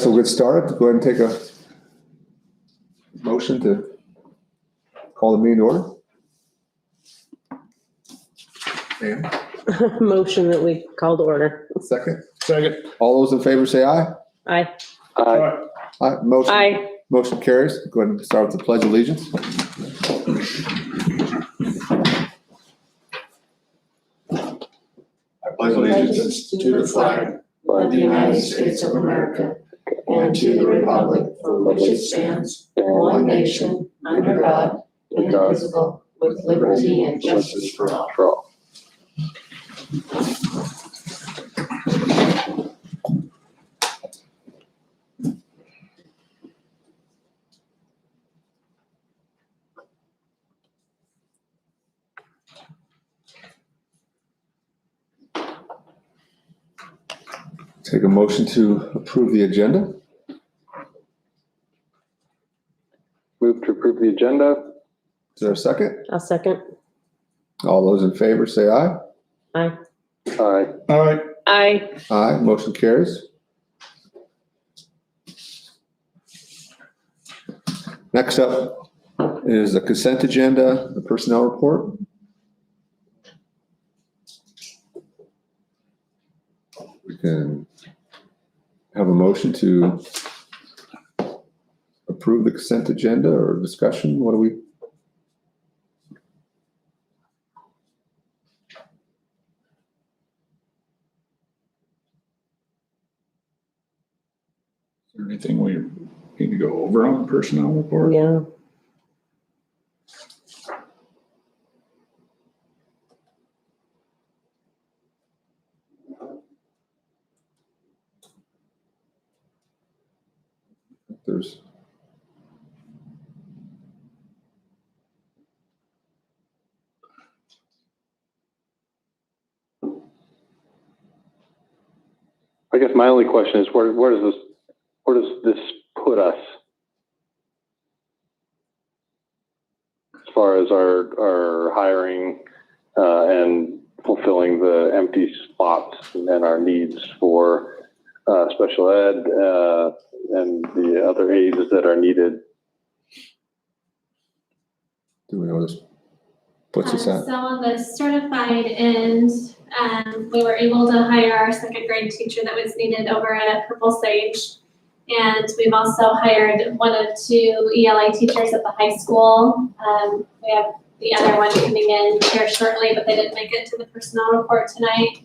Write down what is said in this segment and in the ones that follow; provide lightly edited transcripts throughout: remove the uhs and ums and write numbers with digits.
guess we'll get started. Go ahead and take a motion to call the meeting to order. And Motion that we call to order. second. Second. All those in favor say aye. Aye. Aye. Aye. Motion. Aye. Motion carries. Go ahead and start with the pledge of allegiance. I pledge allegiance to the flag of the United States of America and to the republic for which it stands, one nation, under God, indivisible, with liberty and justice for all. Take a motion to approve the agenda. Move to approve the agenda. Is there a second? I'll second. All those in favor say aye. Aye. Aye. Aye. Aye. Aye. Motion carries. Next up is the consent agenda, the personnel report. We can have a motion to approve the consent agenda or discussion. What do we? Is there anything we need to go over on the personnel report? Yeah. There's I guess my only question is where does this put us as far as our hiring and fulfilling the empty spots and our needs for special ed and the other aides that are needed? Do we know this puts us at? So on the certified end, we were able to hire our second grade teacher that was needed over at Purple Sage. And we've also hired one of two ELA teachers at the high school. We have the other one coming in here shortly, but they didn't make it to the personnel report tonight.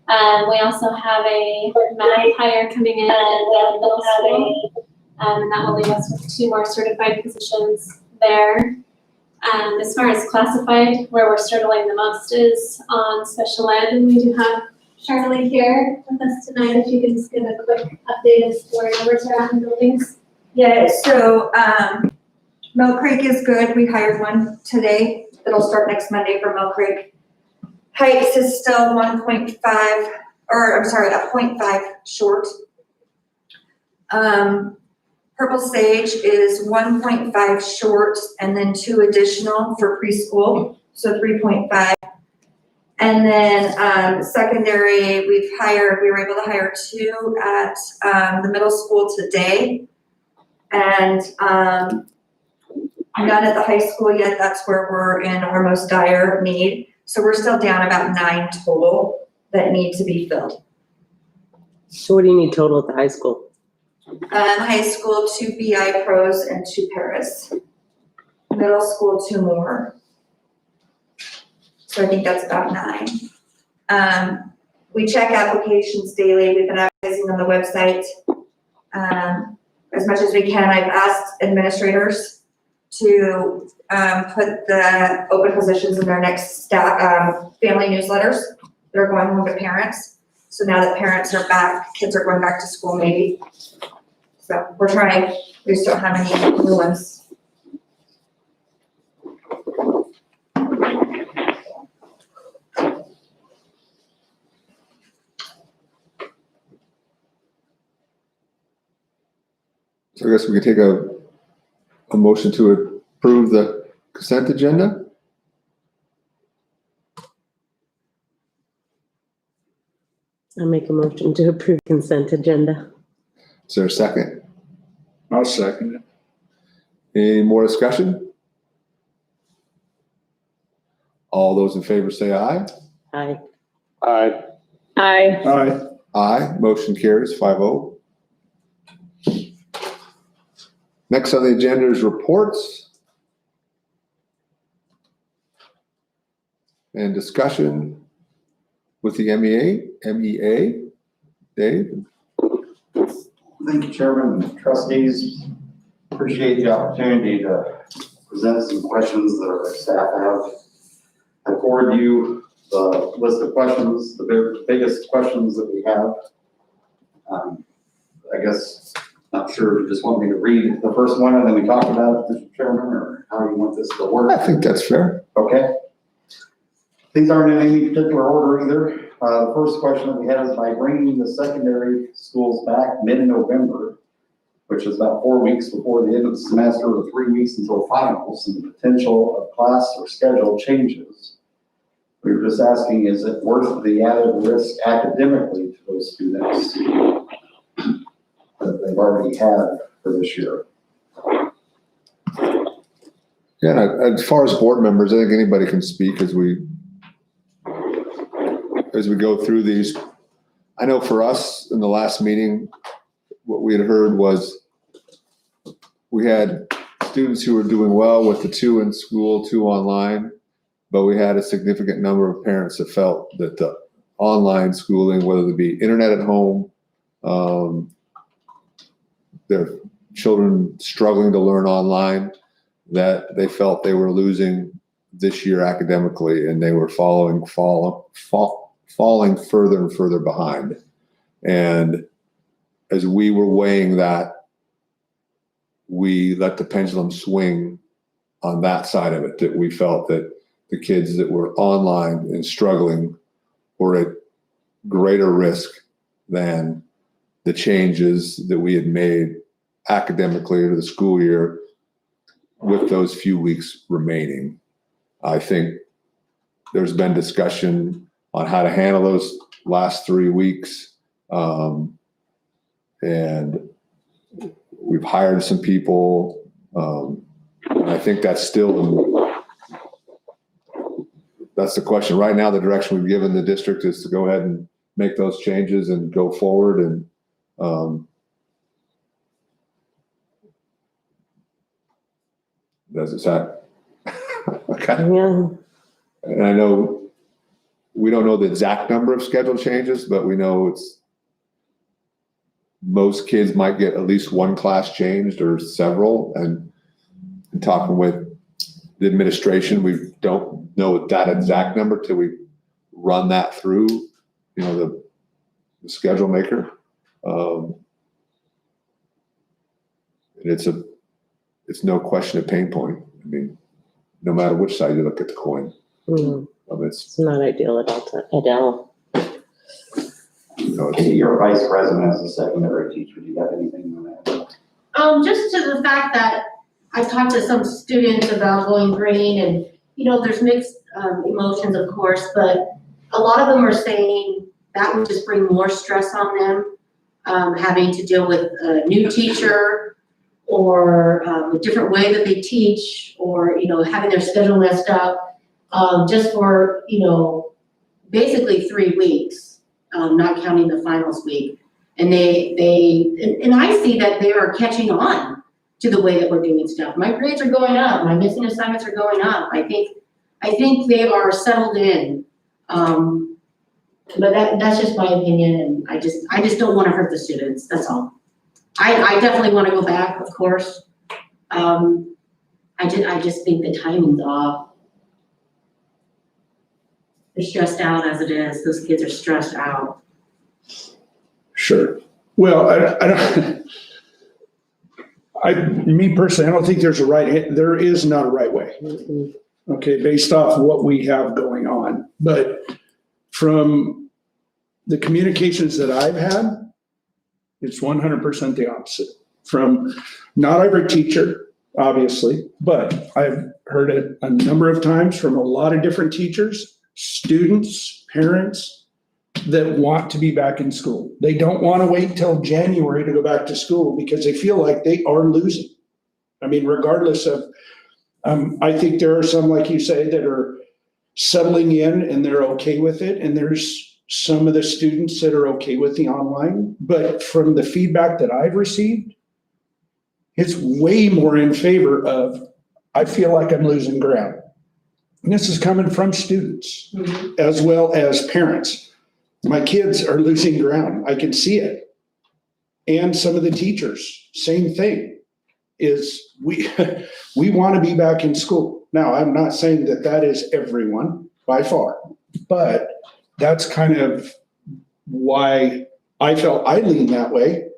We also have a math hire coming in at the middle school. And that will leave us with two more certified positions there. As far as classified, where we're struggling the most is on special ed, and we do have Charlie here with us tonight. If you could just give a quick update as to where numbers are at in buildings. Yeah, so Mill Creek is good. We hired one today. It'll start next Monday for Mill Creek. Heights is still 1.5, or I'm sorry, 0.5 short. Purple Sage is 1.5 short and then 2 additional for preschool, so 3.5. And then secondary, we were able to hire 2 at the middle school today. And none at the high school yet. That's where we're in our most dire need. So we're still down about 9 total that need to be filled. So what do you need total at the high school? High school, 2 BI pros and 2 paras. Middle school, 2 more. So I think that's about 9. We check applications daily. We've been advertising on the website as much as we can. I've asked administrators to put the open positions in their next family newsletters that are going home to parents. So now that parents are back, kids are going back to school maybe. So we're trying. We just don't have any new ones. So I guess we could take a motion to approve the consent agenda. I make a motion to approve consent agenda. Is there a second? I'll second it. Any more discussion? All those in favor say aye. Aye. Aye. Aye. Aye. Aye, motion carries 5-0. Next on the agenda is reports and discussion with the MEA. Dave? Thank you, Chairman and trustees. Appreciate the opportunity to present some questions that our staff have. I forward you the list of questions, the biggest questions that we have. I guess, not sure if you just want me to read the first one and then we talk about it, Mr. Chairman, or how you want this to work. I think that's fair. Okay. These aren't in any particular order either. The first question that we have is by bringing the secondary schools back mid-November, which is about 4 weeks before the end of the semester or 3 weeks until finals and the potential of class or schedule changes. We were just asking, is it worth the added risk academically to those students that they've already had for this year? Yeah, as far as board members, I think anybody can speak as we go through these. I know for us in the last meeting, what we had heard was we had students who were doing well with the 2 in school, 2 online, but we had a significant number of parents that felt that the online schooling, whether it be internet at home, their children struggling to learn online, that they felt they were losing this year academically, and they were falling further and further behind. And as we were weighing that, we let the pendulum swing on that side of it, that we felt that the kids that were online and struggling were at greater risk than the changes that we had made academically to the school year with those few weeks remaining. I think there's been discussion on how to handle those last 3 weeks. And we've hired some people. And I think that's the question. Right now, the direction we've given the district is to go ahead and make those changes and go forward. And does it sound? Okay. Yeah. And I know we don't know the exact number of schedule changes, but we know most kids might get at least one class changed or several. And talking with the administration, we don't know that exact number till we run that through, the schedule maker. And it's no question a pain point. I mean, no matter which side you look at the coin. Mm, it's not ideal at all. Your vice president as a secondary teacher, do you have anything on that? Just to the fact that I've talked to some students about going green and, there's mixed emotions, of course, but a lot of them are saying that would just bring more stress on them, having to deal with a new teacher or a different way that they teach or, having their schedule messed up, just for, basically 3 weeks, not counting the finals week. And and I see that they are catching on to the way that we're doing stuff. My grades are going up. My missing assignments are going up. I think they are settled in. But that's just my opinion, and I just don't want to hurt the students. That's all. I definitely want to go back, of course. I just think the timing's off. They're stressed out as it is. Those kids are stressed out. Sure. Well, me personally, I don't think there is not a right way. Mm-mm. Okay, based off what we have going on. But from the communications that I've had, it's 100% the opposite. From not every teacher, obviously, but I've heard it a number of times from a lot of different teachers, students, parents, that want to be back in school. They don't want to wait till January to go back to school because they feel like they are losing. I mean, regardless of, I think there are some, like you say, that are settling in and they're okay with it. And there's some of the students that are okay with the online. But from the feedback that I've received, it's way more in favor of, I feel like I'm losing ground. And this is coming from students as well as parents. My kids are losing ground. I can see it. And some of the teachers, same thing, is we want to be back in school. Now, I'm not saying that that is everyone by far, but that's kind of why I felt I leaned that way,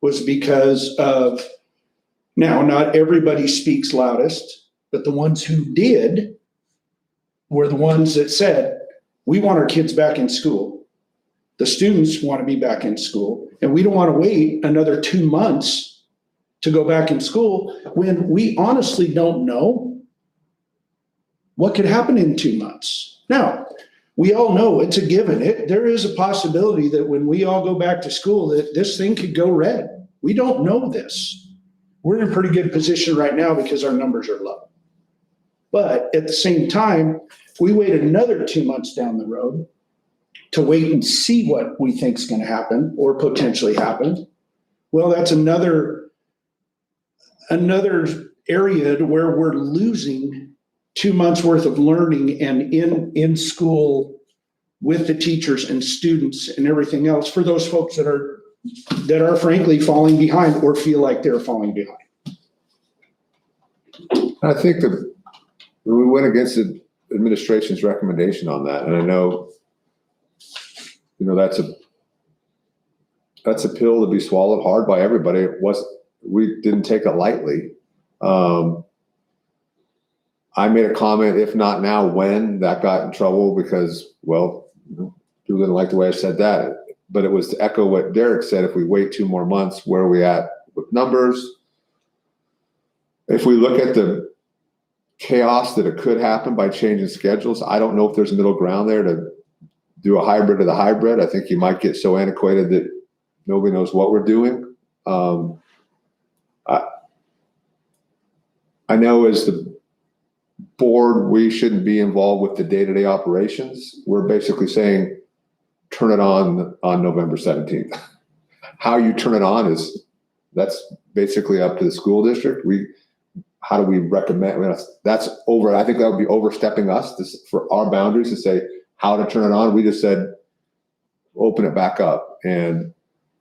was because of, now, not everybody speaks loudest, but the ones who did were the ones that said, we want our kids back in school. The students want to be back in school, and we don't want to wait another 2 months to go back in school when we honestly don't know what could happen in 2 months. Now, we all know it's a given. There is a possibility that when we all go back to school, that this thing could go red. We don't know this. We're in a pretty good position right now because our numbers are low. But at the same time, if we wait another 2 months down the road to wait and see what we think is going to happen or potentially happen, well, that's another area where we're losing 2 months worth of learning and in school with the teachers and students and everything else for those folks that are frankly falling behind or feel like they're falling behind. I think that we went against the administration's recommendation on that, and I know, that's a pill to be swallowed hard by everybody. We didn't take it lightly. I made a comment, if not now, when, that got in trouble because, well, people didn't like the way I said that. But it was to echo what Derek said, if we wait 2 more months, where are we at with numbers? If we look at the chaos that it could happen by changing schedules, I don't know if there's a middle ground there to do a hybrid of the hybrid. I think you might get so antiquated that nobody knows what we're doing. I know as the board, we shouldn't be involved with the day-to-day operations. We're basically saying, turn it on November 17th. How you turn it on that's basically up to the school district. How do we recommend? That's over. I think that would be overstepping us for our boundaries to say how to turn it on. We just said, open it back up. And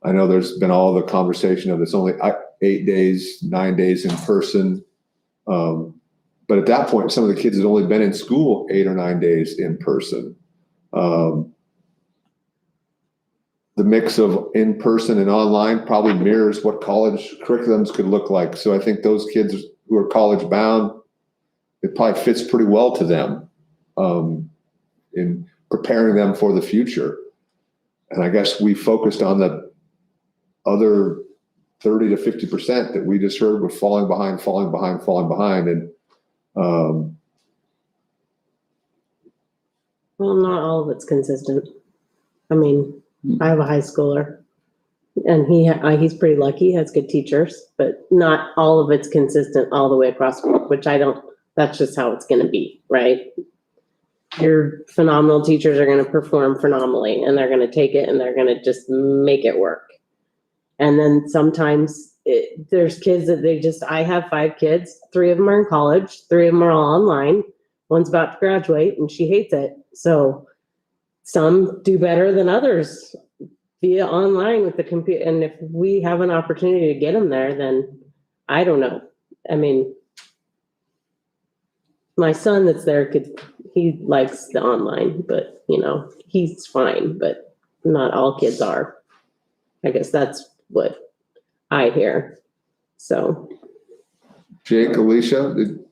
I know there's been all the conversation of it's only 8 days, 9 days in person. But at that point, some of the kids had only been in school 8 or 9 days in person. The mix of in-person and online probably mirrors what college curriculums could look like. So I think those kids who are college bound, it probably fits pretty well to them in preparing them for the future. And I guess we focused on the other 30 to 50% that we just heard were falling behind. And Well, not all of it's consistent. I mean, I have a high schooler and he's pretty lucky, he has good teachers, but not all of it's consistent all the way across, which that's just how it's going to be, right? Your phenomenal teachers are going to perform phenomenally and they're going to take it and they're going to just make it work. And then sometimes there's kids that I have 5 kids, 3 of them are in college, 3 of them are all online. One's about to graduate and she hates it. So some do better than others via online with the computer. And if we have an opportunity to get them there, then I don't know. I mean, my son that's there he likes the online, but he's fine, but not all kids are. I guess that's what I hear. So. Jake, Alicia, did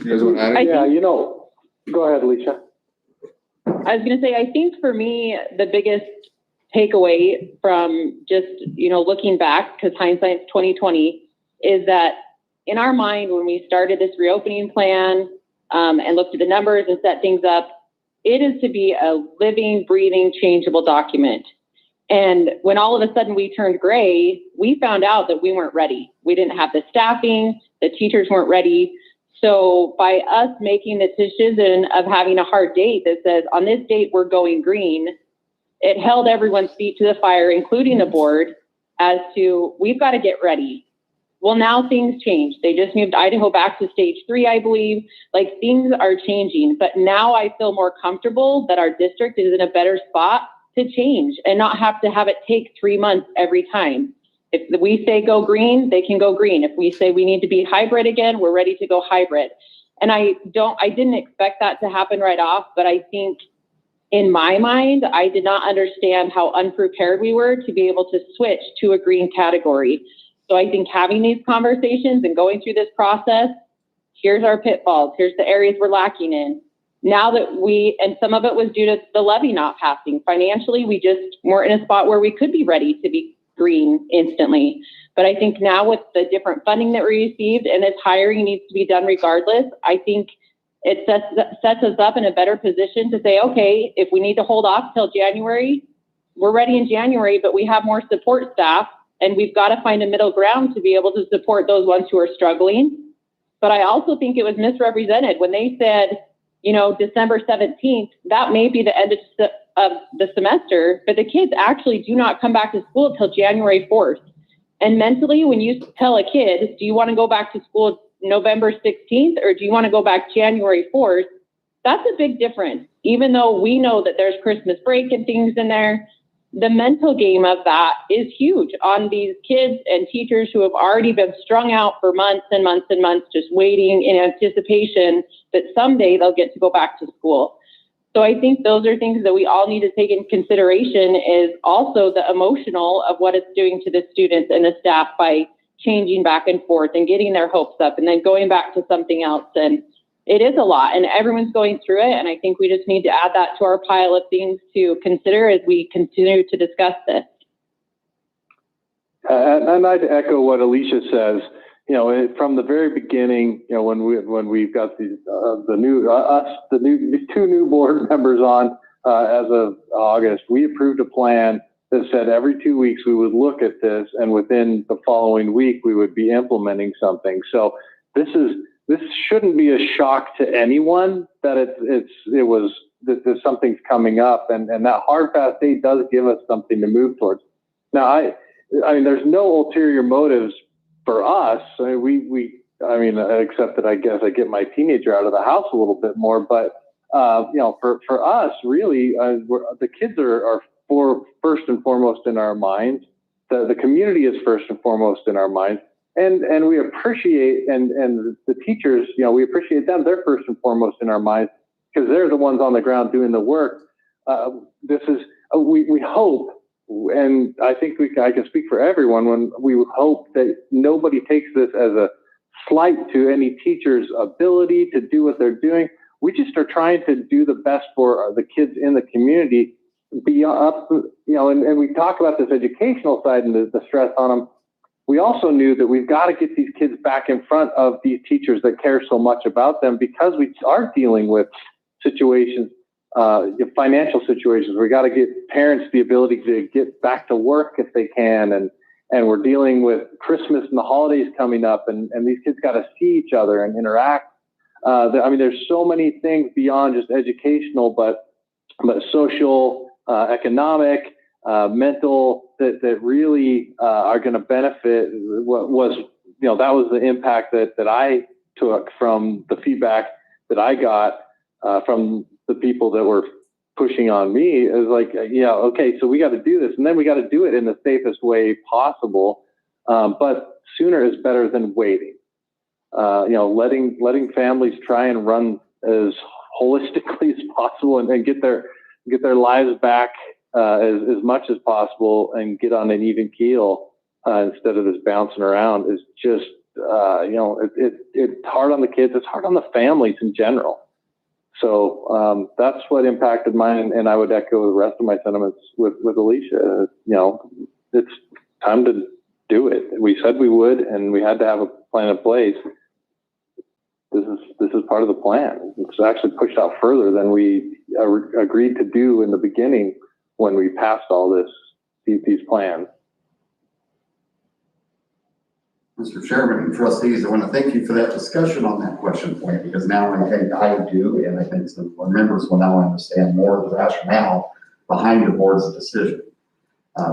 you guys want to add anything? Yeah, go ahead, Alicia. I was going to say, I think for me, the biggest takeaway from just, looking back, because hindsight's 2020, is that in our mind, when we started this reopening plan and looked at the numbers and set things up, It is to be a living, breathing, changeable document. And when all of a sudden we turned gray, we found out that we weren't ready. We didn't have the staffing, the teachers weren't ready. So by us making the decision of having a hard date that says, on this date, we're going green, it held everyone's feet to the fire, including the board, as to, we've got to get ready. Well, now things change. They just moved Idaho back to stage 3, I believe. Like, things are changing, but now I feel more comfortable that our district is in a better spot to change and not have to have it take 3 months every time. If we say go green, they can go green. If we say we need to be hybrid again, we're ready to go hybrid. And I didn't expect that to happen right off, but I think in my mind, I did not understand how unprepared we were to be able to switch to a green category. So I think having these conversations and going through this process, here's our pitfalls, here's the areas we're lacking in. Now that and some of it was due to the levy not passing. Financially, we just weren't in a spot where we could be ready to be green instantly. But I think now with the different funding that we received and this hiring needs to be done regardless, I think it sets us up in a better position to say, okay, if we need to hold off till January, we're ready in January, but we have more support staff and we've got to find a middle ground to be able to support those ones who are struggling. But I also think it was misrepresented when they said, December 17th, that may be the end of the semester, but the kids actually do not come back to school until January 4th. And mentally, when you tell a kid, do you want to go back to school November 16th or do you want to go back January 4th? That's a big difference. Even though we know that there's Christmas break and things in there, the mental game of that is huge on these kids and teachers who have already been strung out for months and months and months, just waiting in anticipation that someday they'll get to go back to school. So I think those are things that we all need to take in consideration, is also the emotional of what it's doing to the students and the staff by changing back and forth and getting their hopes up and then going back to something else. And it is a lot and everyone's going through it. And I think we just need to add that to our pile of things to consider as we continue to discuss this. And I'd echo what Alicia says. From the very beginning, when we've got the two new board members on as of August, we approved a plan that said every 2 weeks we would look at this, and within the following week we would be implementing something. So this shouldn't be a shock to anyone that that something's coming up, and that hard fast date does give us something to move towards. Now, I mean, there's no ulterior motives for us. Except that I guess I get my teenager out of the house a little bit more. But for us, really, the kids are first and foremost in our minds. The community is first and foremost in our minds, and we appreciate and the teachers. We appreciate them. They're first and foremost in our minds because they're the ones on the ground doing the work. We hope. And I think I can speak for everyone when we hope that nobody takes this as a slight to any teacher's ability to do what they're doing. We just are trying to do the best for the kids in the community. And we talk about this educational side and the stress on them. We also knew that we've got to get these kids back in front of these teachers that care so much about them, because we are dealing with situations, financial situations. We got to get parents the ability to get back to work if they can, and we're dealing with Christmas and the holidays coming up, and these kids got to see each other and interact. There's so many things beyond just educational, but social, economic, mental that really are going to benefit. That was the impact that I took from the feedback that I got from the people that were pushing on me. Is like, okay, so we got to do this, and then we got to do it in the safest way possible. But sooner is better than waiting. Letting families try and run as holistically as possible and get their lives back as much as possible and get on an even keel instead of this bouncing around is just it's hard on the kids. It's hard on the families in general. So that's what impacted mine, and I would echo the rest of my sentiments with Alicia. It's time to do it. We said we would, and we had to have a plan in place. This is part of the plan. It's actually pushed out further than we agreed to do in the beginning when we passed all these plans. Mr. Chairman and trustees, I want to thank you for that discussion on that question point, because now I think I do, and I think some of our members will now understand more of the rationale behind the board's decision.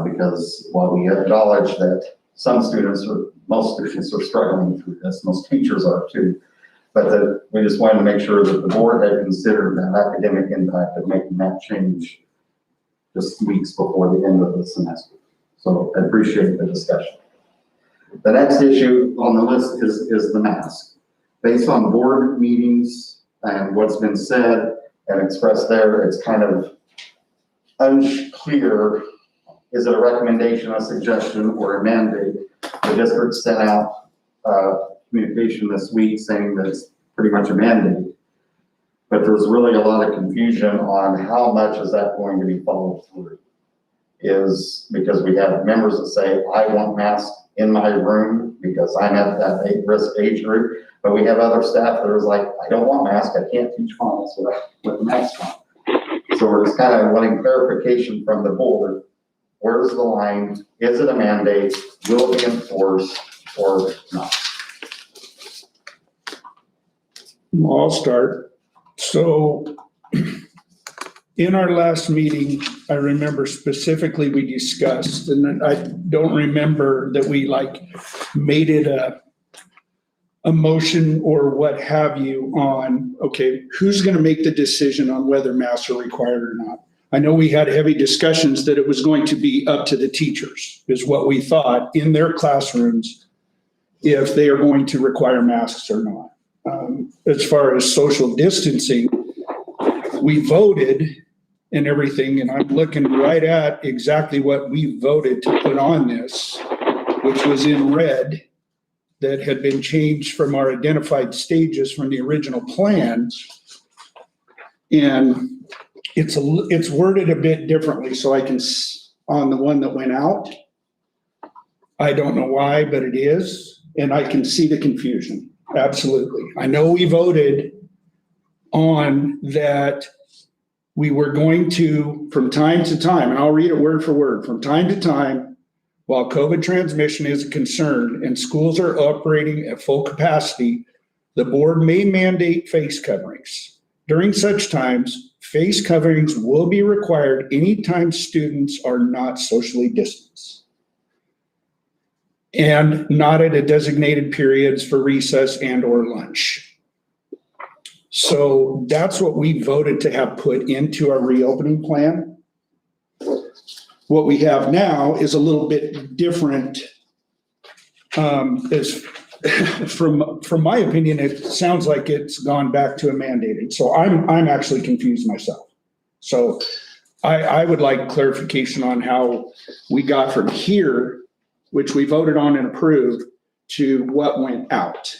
Because while we acknowledge that some students, or most students, are struggling through this, most teachers are too, but that we just wanted to make sure that the board had considered that academic impact of making that change just weeks before the end of the semester. So I appreciate the discussion. The next issue on the list is the mask. Based on board meetings and what's been said and expressed there, it's kind of unclear. Is it a recommendation, a suggestion, or a mandate? The district sent out communication this week saying that it's pretty much a mandate. But there's really a lot of confusion on how much is that going to be followed through. Is because we have members that say, I want masks in my room because I'm at that risk age group. But we have other staff that are like, I don't want masks, I can't teach phonics with a mask on. So we're just kind of wanting clarification from the board. Where's the line? Is it a mandate? Will it be enforced or not? I'll start. So in our last meeting, I remember specifically we discussed, and I don't remember that we made it a motion or what have you on, okay, who's going to make the decision on whether masks are required or not? I know we had heavy discussions that it was going to be up to the teachers, is what we thought in their classrooms, if they are going to require masks or not. As far as social distancing, we voted and everything, and I'm looking right at exactly what we voted to put on this, which was in red, that had been changed from our identified stages from the original plans. And it's worded a bit differently, so I can, on the one that went out, I don't know why, but it is, and I can see the confusion, absolutely. I know we voted on that we were going to, from time to time, and I'll read it word for word, from time to time, while COVID transmission is a concern and schools are operating at full capacity, the board may mandate face coverings. During such times, face coverings will be required anytime students are not socially distanced and not at a designated periods for recess and or lunch. So that's what we voted to have put into our reopening plan. What we have now is a little bit different. Is from my opinion, it sounds like it's gone back to a mandated. So I'm actually confused myself. So I would like clarification on how we got from here, which we voted on and approved, to what went out,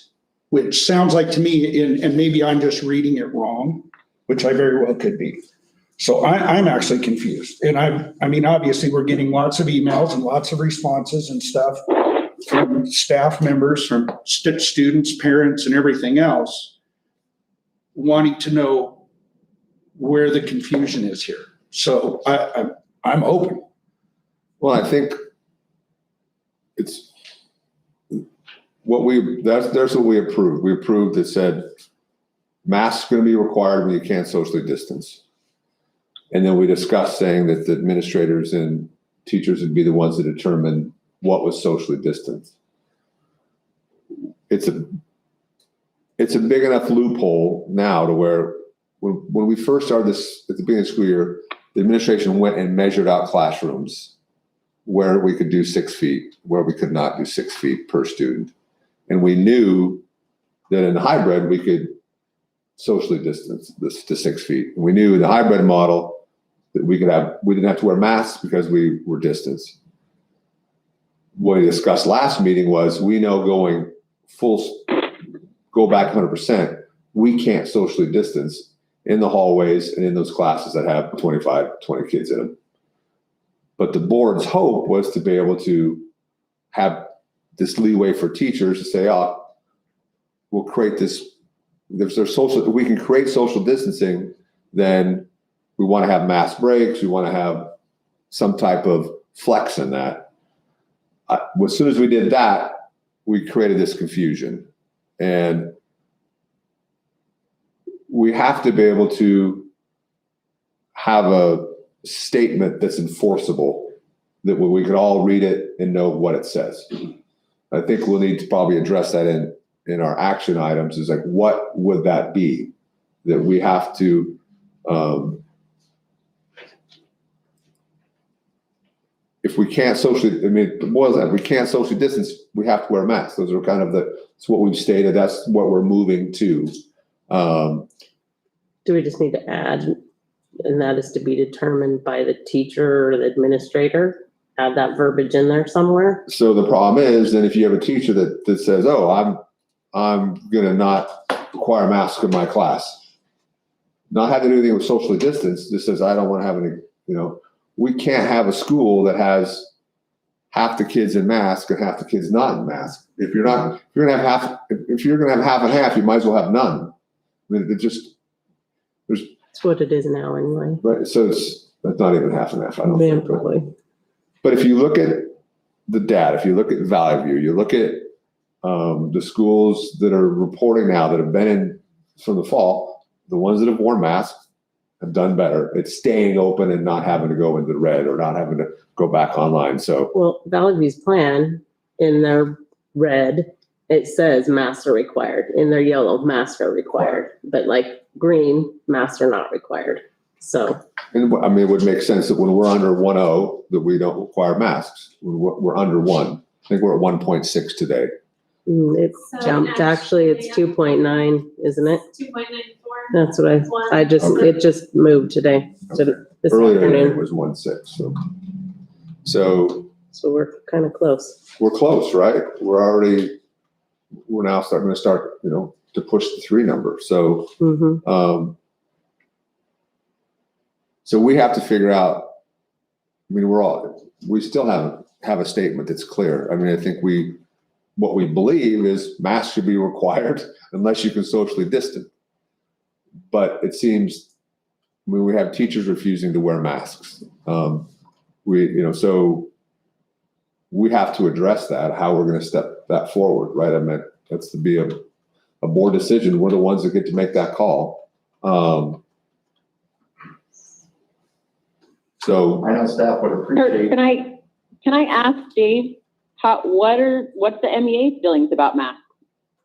which sounds like to me, and maybe I'm just reading it wrong, which I very well could be. So I'm actually confused. And I mean, obviously we're getting lots of emails and lots of responses and stuff from staff members, from students, parents, and everything else, wanting to know where the confusion is here. So I'm open. Well, I think it's that's what we approved. We approved that said masks going to be required when you can't socially distance. And then we discussed saying that the administrators and teachers would be the ones that determine what was socially distanced. It's a big enough loophole now to where when we first started this at the beginning of the school year, the administration went and measured out classrooms where we could do 6 feet, where we could not do 6 feet per student. And we knew that in the hybrid, we could socially distance this to 6 feet. And we knew in the hybrid model that we didn't have to wear masks because we were distanced. What we discussed last meeting was we know go back 100%, we can't socially distance in the hallways and in those classes that have 25, 20 kids in them. But the board's hope was to be able to have this leeway for teachers to say, oh, we'll create this, if we can create social distancing, then we want to have mask breaks. We want to have some type of flex in that. As soon as we did that, we created this confusion. And we have to be able to have a statement that's enforceable, that we could all read it and know what it says. I think we'll need to probably address that in our action items, is like, what would that be that we have to, if we can't socially, I mean, the boils down, we can't socially distance, we have to wear masks. Those are kind of that's what we've stated. That's what we're moving to. Do we just need to add, and that is to be determined by the teacher or the administrator? Add that verbiage in there somewhere? So the problem is, then if you have a teacher that says, oh, I'm gonna not require masks in my class, not having to do anything with socially distance, just says, I don't want to have any, we can't have a school that has half the kids in masks and half the kids not in masks. If you're gonna have half and half, you might as well have none. I mean, It's what it is now anyway. right. So that's not even half and half, I don't think. Probably. But if you look at the data, if you look at Valley View, you look at the schools that are reporting now that have been in from the fall, the ones that have worn masks have done better. It's staying open and not having to go into the red or not having to go back online. So, Well, Valley View's plan, in their red, it says masks are required. In their yellow, masks are required. But like green, masks are not required. So, and I mean, it would make sense that when we're under 1.0, that we don't require masks. We're under 1. I think we're at 1.6 today. it So jumped. Actually, it's 2.9, isn't it? 2.94. That's what Okay. it just moved today. So this Earlier today afternoon. was 1.6. So So we're kind of close. we're close, right? We're now starting to push the 3 number. So, Mm-hmm. so we have to figure out, I mean, we still have a statement that's clear. I mean, I think what we believe is masks should be required unless you can socially distance. But it seems, I mean, we have teachers refusing to wear masks. So we have to address that, how we're going to step that forward, right? I mean, that's to be a board decision. We're the ones that get to make that call. So I know staff would appreciate. Can I ask Dave, what's the MEA's feelings about masks?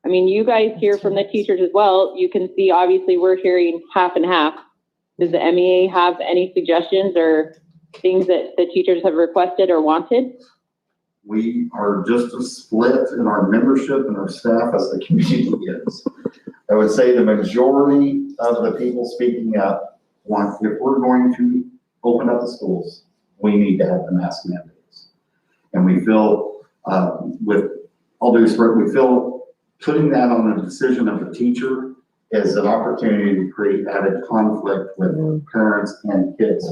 I mean, you guys hear from the teachers as well. You can see, obviously, we're hearing half and half. Does the MEA have any suggestions or things that the teachers have requested or wanted? We are just as split in our membership and our staff as the community is. I would say the majority of the people speaking up want, if we're going to open up the schools, we need to have the mask mandates. And we feel, with all due respect, we feel putting that on the decision of the teacher is an opportunity to create added conflict with parents and kids.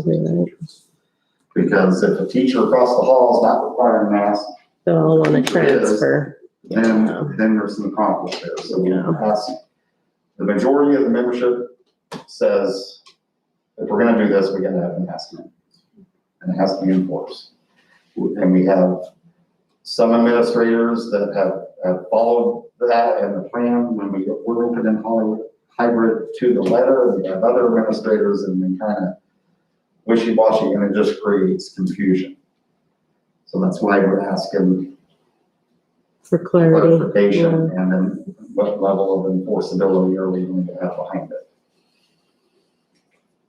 Because if a teacher across the hall is not requiring masks, They'll all want to Teacher is. transfer. then there's some conflict there. So we ask, the majority of the membership says, if we're gonna do this, we gotta have a mask mandate. And it has to be enforced. And we have some administrators that have followed that and the plan when we're open in hybrid to the letter. We have other administrators and we kind of wishy-washy, and it just creates confusion. So that's why we're asking For clarity. clarification and then what level of enforceability are we going to have behind it?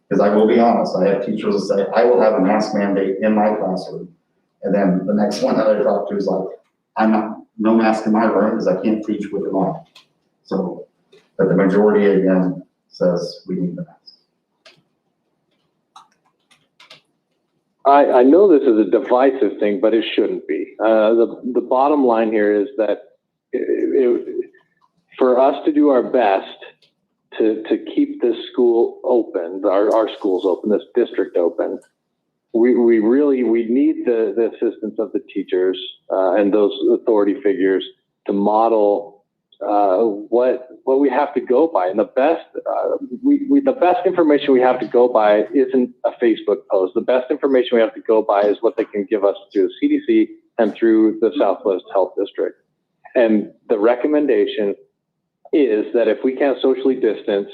Because I will be honest, I have teachers that say, I will have a mask mandate in my classroom. And then the next one that I talk to is like, no mask in my room because I can't teach with it on. So, but the majority again says we need the mask. I know this is a divisive thing, but it shouldn't be. The bottom line here is that for us to do our best to keep this school open, our schools open, this district open, we need the assistance of the teachers and those authority figures to model what we have to go by. And the best, the best information we have to go by isn't a Facebook post. The best information we have to go by is what they can give us through the CDC and through the Southwest Health District. And the recommendation is that if we can't socially distance,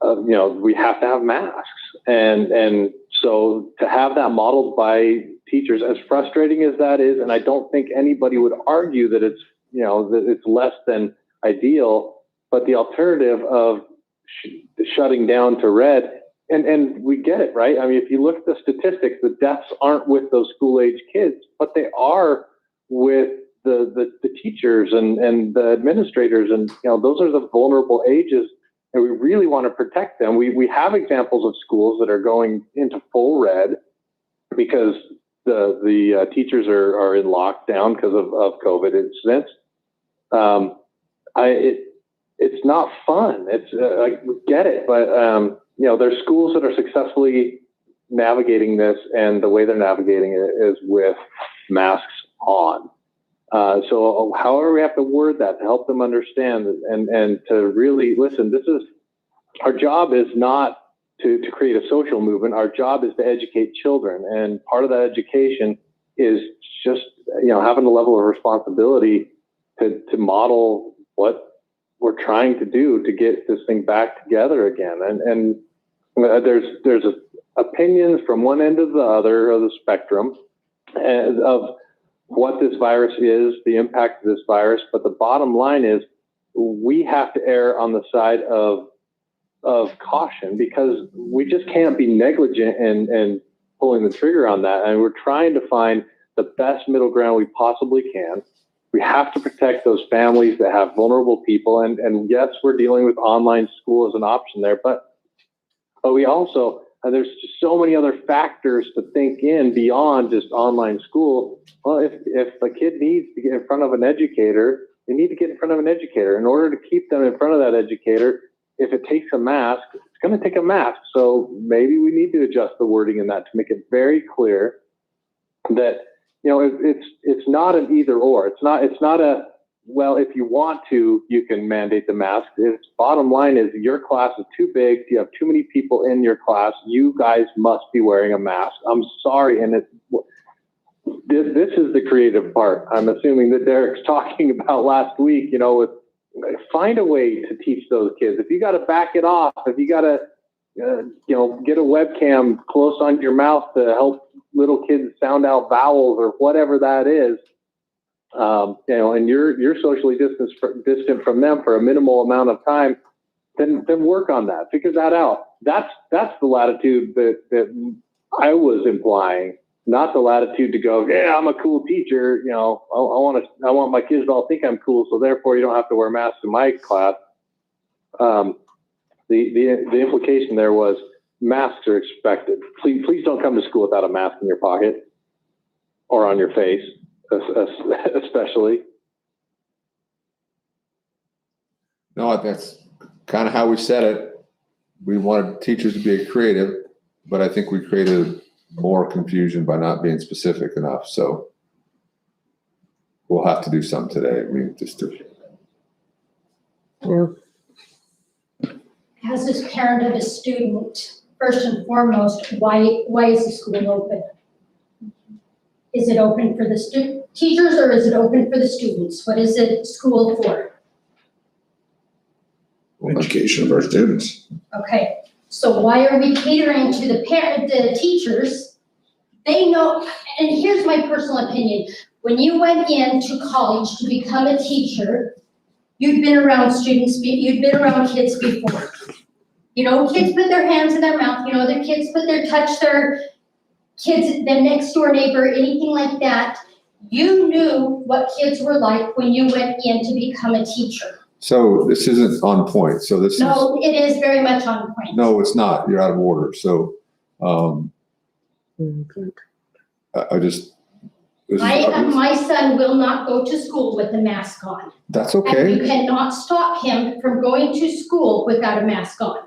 we have to have masks. And so to have that modeled by teachers, as frustrating as that is, and I don't think anybody would argue that it's, that it's less than ideal, but the alternative of shutting down to red, and we get it, right? I mean, if you look at the statistics, the deaths aren't with those school-age kids, but they are with the teachers and the administrators, and those are the vulnerable ages, and we really want to protect them. We have examples of schools that are going into full red because the teachers are in lockdown because of COVID incidents. It's not fun. It's I get it, but there's schools that are successfully navigating this, and the way they're navigating it is with masks on. So however we have to word that to help them understand and to really listen, our job is not to create a social movement. Our job is to educate children. And part of that education is just, having a level of responsibility to model what we're trying to do to get this thing back together again. And there's opinions from one end to the other of the spectrum of what this virus is, the impact of this virus. But the bottom line is we have to err on the side of caution, because we just can't be negligent and pulling the trigger on that. And we're trying to find the best middle ground we possibly can. We have to protect those families that have vulnerable people. And yes, we're dealing with online school as an option there, but we also, there's just so many other factors to think in beyond just online school. Well, if a kid needs to get in front of an educator, they need to get in front of an educator. In order to keep them in front of that educator, if it takes a mask, it's going to take a mask. So maybe we need to adjust the wording in that to make it very clear that, it's not an either or. It's not a, well, if you want to, you can mandate the mask. Its bottom line is your class is too big. You have too many people in your class. You guys must be wearing a mask. I'm sorry. And this is the creative part. I'm assuming that Derek's talking about last week, with find a way to teach those kids. If you got to back it off, if you got to, get a webcam close on your mouth to help little kids sound out vowels or whatever that is, and you're socially distant from them for a minimal amount of time, then work on that. Figure that out. That's the latitude that I was implying, not the latitude to go, yeah, I'm a cool teacher. I want my kids to all think I'm cool, so therefore you don't have to wear masks in my class. The implication there was masks are expected. Please don't come to school without a mask in your pocket or on your face, especially. No, that's kind of how we said it. We wanted teachers to be creative, but I think we created more confusion by not being specific enough. So we'll have to do something today. I mean, As this parent of a student, first and foremost, why is the school open? Is it open for the teachers, or is it open for the students? What is it school for? Education of our students. Okay, so why are we catering to the teachers? They know, and here's my personal opinion. When you went into college to become a teacher, you'd been around you'd been around kids before. Kids put their hands in their mouth, their kids touch their kids, their next door neighbor, anything like that. You knew what kids were like when you went in to become a teacher. So this isn't on point. So this No, it is very much on point. No, it's not. You're out of order. So My son will not go to school with a mask on. That's And okay. you cannot stop him from going to school without a mask on.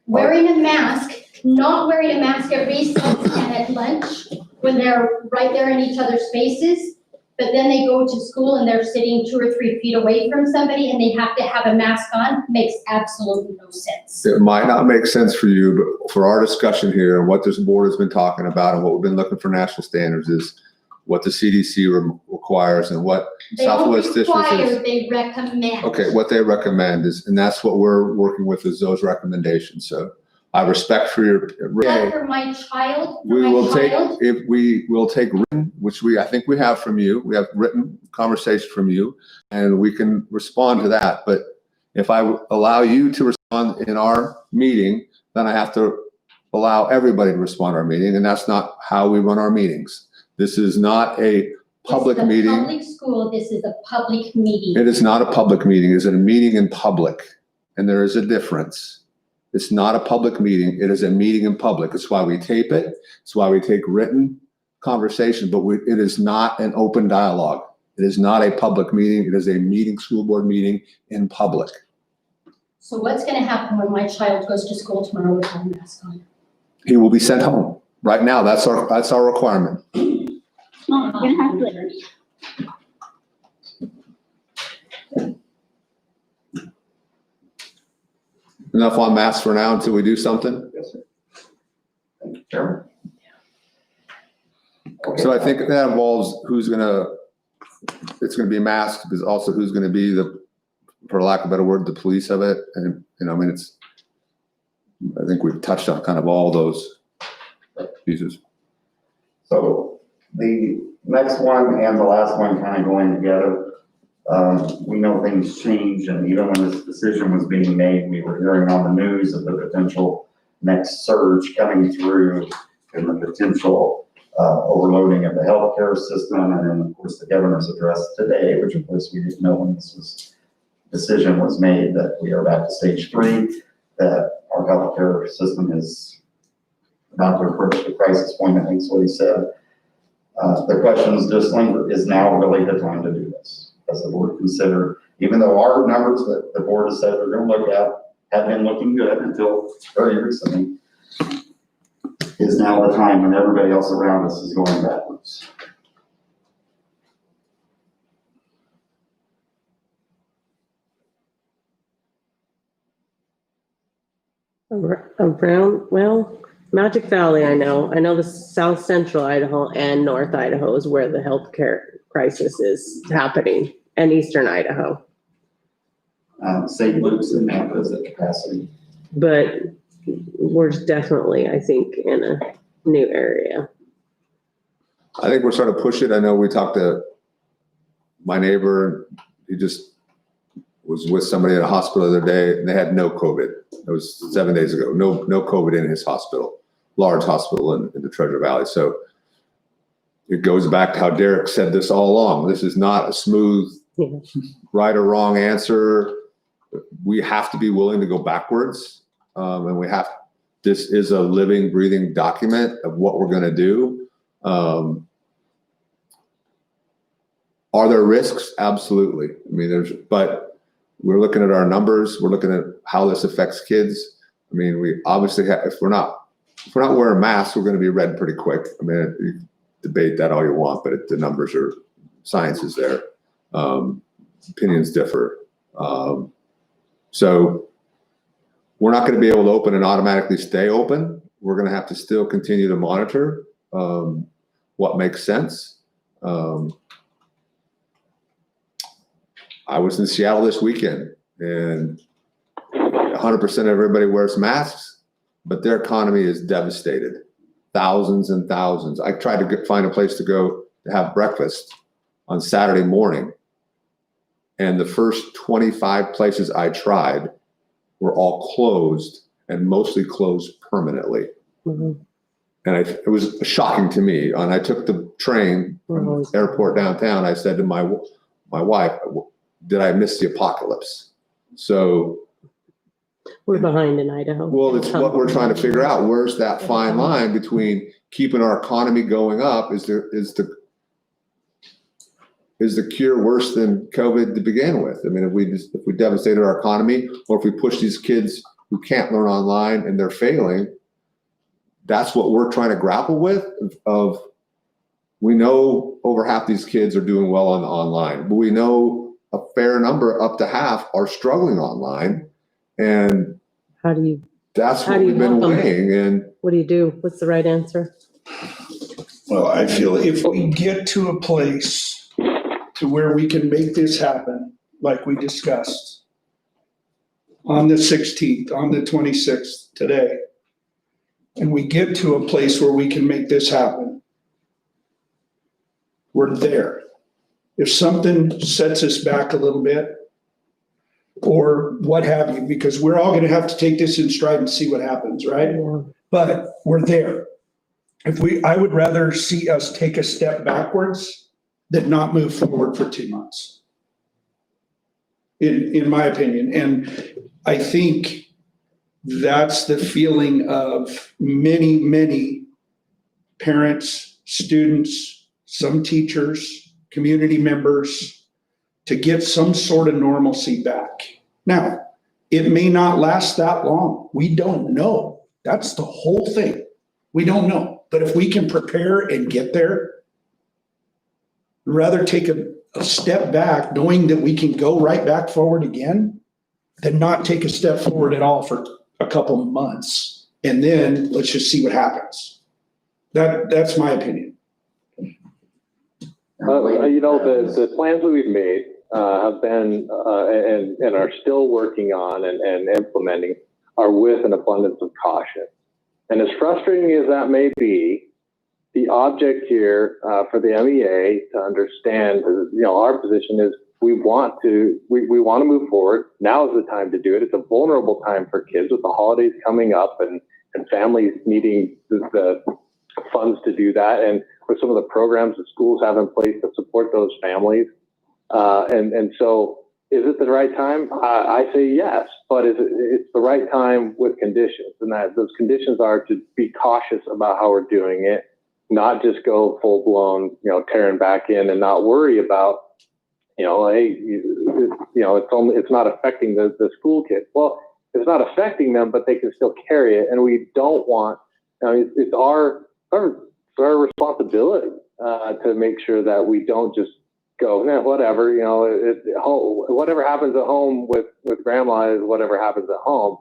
Wearing a mask, not wearing a mask at recess and at lunch when they're right there in each other's faces, but then they go to school and they're sitting 2 or 3 feet away from somebody and they have to have a mask on, makes absolutely no sense. It might not make sense for you, but for our discussion here and what this board has been talking about and what we've been looking for national standards is what the CDC requires and what They don't Southwest District is. require, they recommend. Okay, what they recommend is, and that's what we're working with is those recommendations. So I respect for your. But for my child, We will take, if we will take written, which I think we have from you, we have written conversation from you, and we can respond to that. But if I allow you to respond in our meeting, then I have to allow everybody to respond to our meeting, and that's not how we run our meetings. This is not a public This is a meeting. public school, this is a public meeting. It is not a public meeting, it's a meeting in public, and there is a difference. It's not a public meeting, it is a meeting in public. It's why we tape it, it's why we take written conversation, but it is not an open dialogue. It is not a public meeting, it is a meeting, school board meeting in public. So what's gonna happen when my child goes to school tomorrow without a mask on? He will be sent home. Right now, that's our requirement. Enough on masks for now until we do something. Yes, sir. Thank you, Chairman. Okay. So I think that involves it's gonna be masked, but also who's gonna be for lack of a better word, the police of it. And, I mean, I think we've touched on kind of all those pieces. So the next one and the last one kind of going together. We know things change, and even when this decision was being made, we were hearing on the news of the potential next surge coming through and the potential overloading of the healthcare system. And then, of course, the governor's address today, which of course we didn't know when this decision was made, that we are back to stage 3, that our healthcare system is about to approach the crisis point, I think is what he said. The questions just linger, is now really the time to do this? As the board consider, even though our numbers that the board has said we're going to look at have been looking good until very recently, is now the time when everybody else around us is going backwards. Around, well, Magic Valley, I know the South Central Idaho and North Idaho is where the healthcare crisis is happening, and Eastern Idaho. St. Luke's and Nampa is at capacity. But we're definitely, I think, in a new area. I think we're starting to push it. I know we talked to my neighbor, he just was with somebody at a hospital the other day, and they had no COVID. It was 7 days ago. No COVID in his hospital, large hospital in the Treasure Valley. So it goes back to how Derek said this all along. This is not a smooth right or wrong answer. We have to be willing to go backwards. And this is a living, breathing document of what we're going to do. Are there risks? Absolutely. I mean, but we're looking at our numbers. We're looking at how this affects kids. I mean, we obviously have, if we're not wearing masks, we're going to be read pretty quick. I mean, you debate that all you want, but the numbers are, science is there. Opinions differ. So we're not going to be able to open and automatically stay open. We're going to have to still continue to monitor what makes sense. I was in Seattle this weekend, and 100% of everybody wears masks, but their economy is devastated. Thousands and thousands. I tried to find a place to go to have breakfast on Saturday morning, and the first 25 places I tried were all closed, and mostly closed permanently. Mm-hmm. And it was shocking to me. And I took the train from the airport downtown. I said to my wife, did I miss the apocalypse? So we're behind in Idaho. Well, it's what we're trying to figure out. Where's that fine line between keeping our economy going up? Is the cure worse than COVID to begin with? I mean, if we devastated our economy, or if we push these kids who can't learn online and they're failing, that's what we're trying to grapple with. Of we know over half these kids are doing well on online, but we know a fair number, up to half, are struggling online. And How do you, that's How what do you we've been help them? weighing. And what do you do? What's the right answer? Well, I feel if we get to a place to where we can make this happen, like we discussed, on the 16th, on the 26th, today, and we get to a place where we can make this happen, we're there. If something sets us back a little bit, or what have you, because we're all gonna have to take this in stride and see what happens, right? Yeah. But we're there. I would rather see us take a step backwards than not move forward for 2 months. In my opinion, and I think that's the feeling of many, many parents, students, some teachers, community members, to get some sort of normalcy back. Now, it may not last that long. We don't know. That's the whole thing. We don't know. But if we can prepare and get there, rather take a step back knowing that we can go right back forward again than not take a step forward at all for a couple months. And then let's just see what happens. That's my opinion. The plans that we've made have been and are still working on and implementing are with an abundance of caution. And as frustrating as that may be, the object here for the MEA to understand, our position is we want to move forward. Now is the time to do it. It's a vulnerable time for kids with the holidays coming up and families needing the funds to do that. And with some of the programs that schools have in place to support those families. And so is it the right time? I say yes, but it's the right time with conditions, and that those conditions are to be cautious about how we're doing it, not just go full blown, tearing back in and not worry about, hey, it's not affecting the school kids. Well, it's not affecting them, but they can still carry it. And we don't want, it's our responsibility to make sure that we don't just go, whatever, whatever happens at home with grandma is whatever happens at home.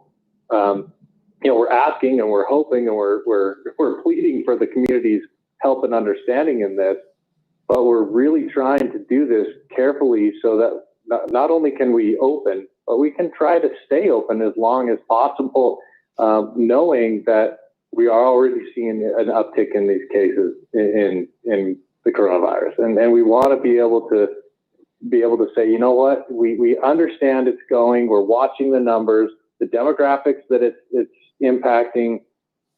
We're asking and we're hoping and we're pleading for the community's help and understanding in this, but we're really trying to do this carefully so that not only can we open, but we can try to stay open as long as possible, knowing that we are already seeing an uptick in these cases in the coronavirus. And we want to be able to say, you know what, we understand it's going, we're watching the numbers, the demographics that it's impacting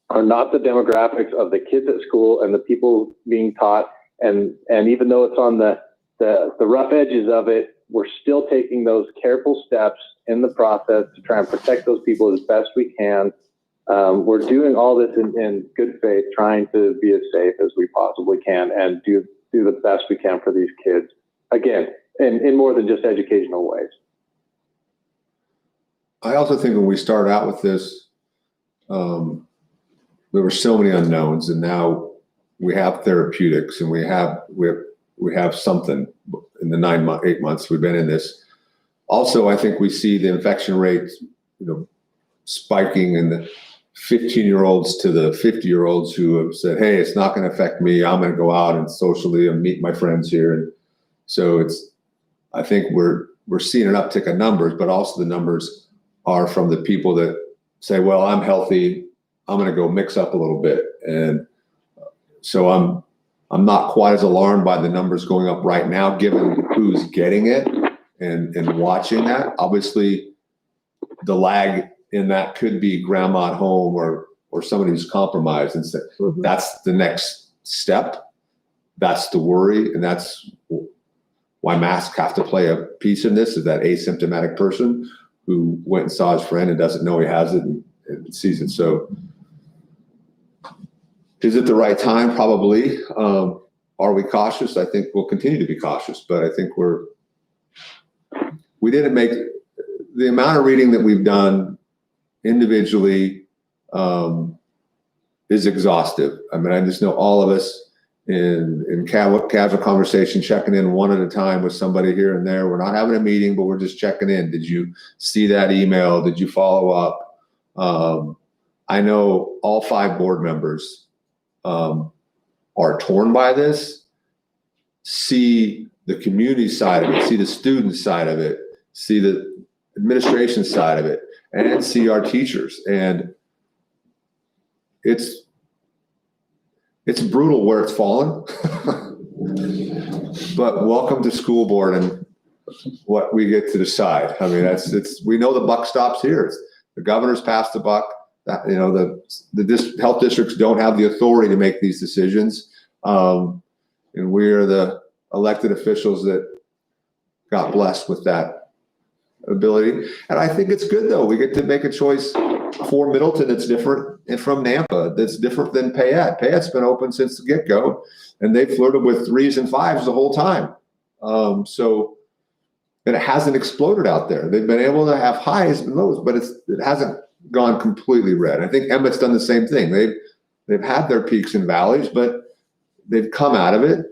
are not the demographics of the kids at school and the people being taught. And even though it's on the rough edges of it, we're still taking those careful steps in the process to try and protect those people as best we can. We're doing all this in good faith, trying to be as safe as we possibly can and do the best we can for these kids. Again, in more than just educational ways. I also think when we started out with this, there were so many unknowns, and now we have therapeutics, and we have something in the 8 months we've been in this. Also, I think we see the infection rates, spiking in the 15-year-olds to the 50-year-olds who have said, hey, it's not going to affect me. I'm going to go out and socially and meet my friends here. And so I think we're seeing an uptick in numbers, but also the numbers are from the people that say, well, I'm healthy, I'm going to go mix up a little bit. And so I'm not quite as alarmed by the numbers going up right now, given who's getting it and watching that. Obviously, the lag in that could be grandma at home or somebody who's compromised, and so that's the next step. That's the worry, and that's why masks have to play a piece in this, is that asymptomatic person who went and saw his friend and doesn't know he has it and sees it. So is it the right time? Probably. Are we cautious? I think we'll continue to be cautious, but I think we didn't make the amount of reading that we've done individually is exhaustive. I mean, I just know all of us in casual conversation, checking in one at a time with somebody here and there. We're not having a meeting, but we're just checking in. Did you see that email? Did you follow up? I know all 5 board members are torn by this, see the community side of it, see the student side of it, see the administration side of it, and see our teachers. And it's brutal where it's fallen. But welcome to school board and what we get to decide. I mean, we know the buck stops here. The governor's passed the buck. You know, the health districts don't have the authority to make these decisions. And we're the elected officials that got blessed with that ability. And I think it's good, though. We get to make a choice for Middleton that's different, and from Nampa that's different than Payette. Payette's been open since the get-go, and they flirted with 3s and 5s the whole time. And it hasn't exploded out there. They've been able to have highs and lows, but it hasn't gone completely red. I think Emmett's done the same thing. They've had their peaks and valleys, but they've come out of it.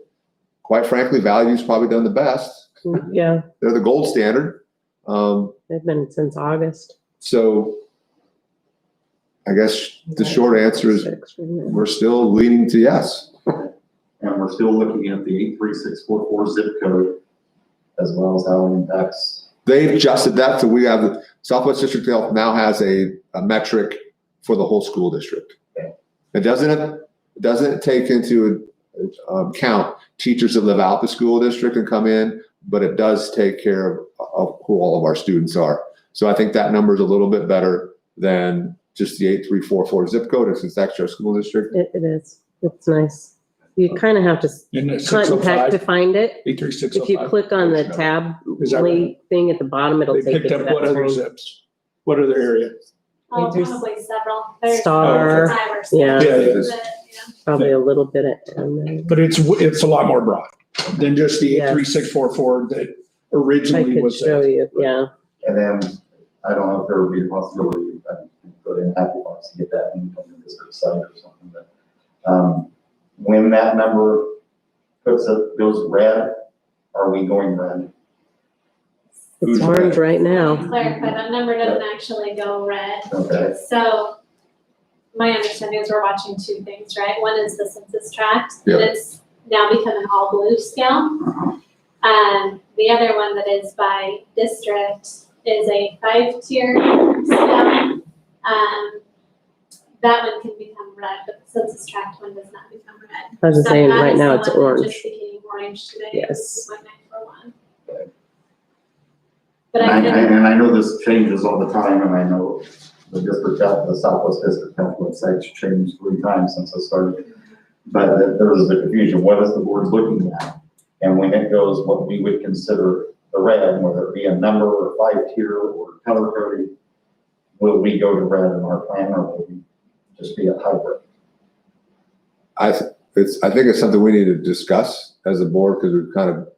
Quite frankly, Valley View's probably done the best. Yeah, They're the gold standard. they've been since August. So I guess the short answer is we're still leaning to yes. And we're still looking at the 83644 zip code as well as how it impacts. They've adjusted that, so we have the Southwest District Health now has a metric for the whole school district. Okay. It doesn't take into account teachers that live out the school district and come in, but it does take care of who all of our students are. So I think that number is a little bit better than just the 8344 zip code, since that's our school district. It is. It's nice. You kind of have to In the hunt and peck to 605, find it. 83605. If you click on the tab Is that right? thing at the bottom, it'll They take you picked to up that what other screen. zips? What other area? Oh, There's probably several. There's Star, 5 or 6. yeah. Yeah, it is. Probably a little bit at, But it's a lot more broad than just the Yes. 83644 that I originally could was show there. you, yeah. And then, I don't know if there would be a possibility, I can put in Happy Box to get that in from the district side or something, but, when that number goes red, are we going red? It's orange right now. Clarify, that number doesn't actually go red. Okay, So my understanding is we're watching 2 things, right? One is the census tract. Yep. It's now become an all blue scale. The other one that is by district is a 5-tier scale. That one can become red, but the census tract one does not become red. I was So saying, that right is now the it's one that orange. just became orange today. Yes. 1.941. But and I can, I know this changes all the time, and I know the Southwest District Health website's changed 3 times since I started. But there was a confusion, what is the board looking at? And when it goes, what we would consider the red, whether it be a number or 5-tier or color coding, will we go to red in our plan, or will we just be a hybrid? I think it's something we need to discuss as a board, because we've kind of,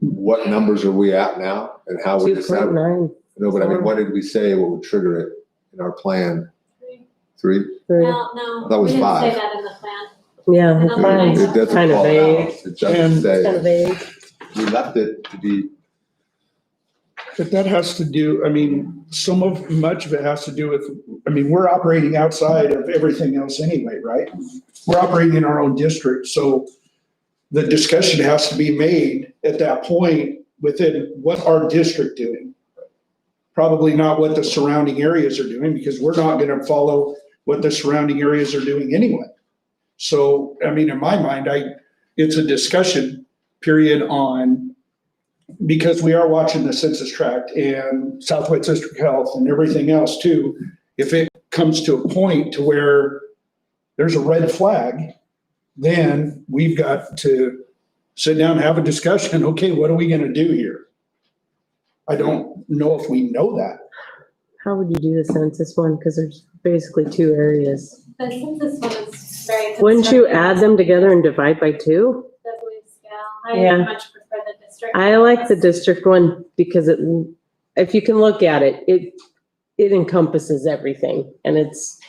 what numbers are we at now and how we decide? 2.9. No, but I mean, what did we say, what would trigger it in our plan? 3? well, no, That was we didn't 5. say that in the plan. Yeah, I it's don't fine. think It doesn't Kind of call it vague. out. It doesn't And- say. Kind of vague. We left it to be, But that has to do, I mean, much of it has to do with, I mean, we're operating outside of everything else anyway, right? We're operating in our own district, so the discussion has to be made at that point within what our district doing. Probably not what the surrounding areas are doing, because we're not gonna follow what the surrounding areas are doing anyway. So, I mean, in my mind, it's a discussion period on, because we are watching the census tract and Southwest District Health and everything else too. If it comes to a point to where there's a red flag, then we've got to sit down and have a discussion. Okay, what are we gonna do here? I don't know if we know that. How would you do the census one? Because there's basically 2 areas. The census one is very. Wouldn't you conservative. add them together and divide by 2? The blue scale. I Yeah. much prefer the district. I like the district one because if you can look at it, it encompasses everything, and it's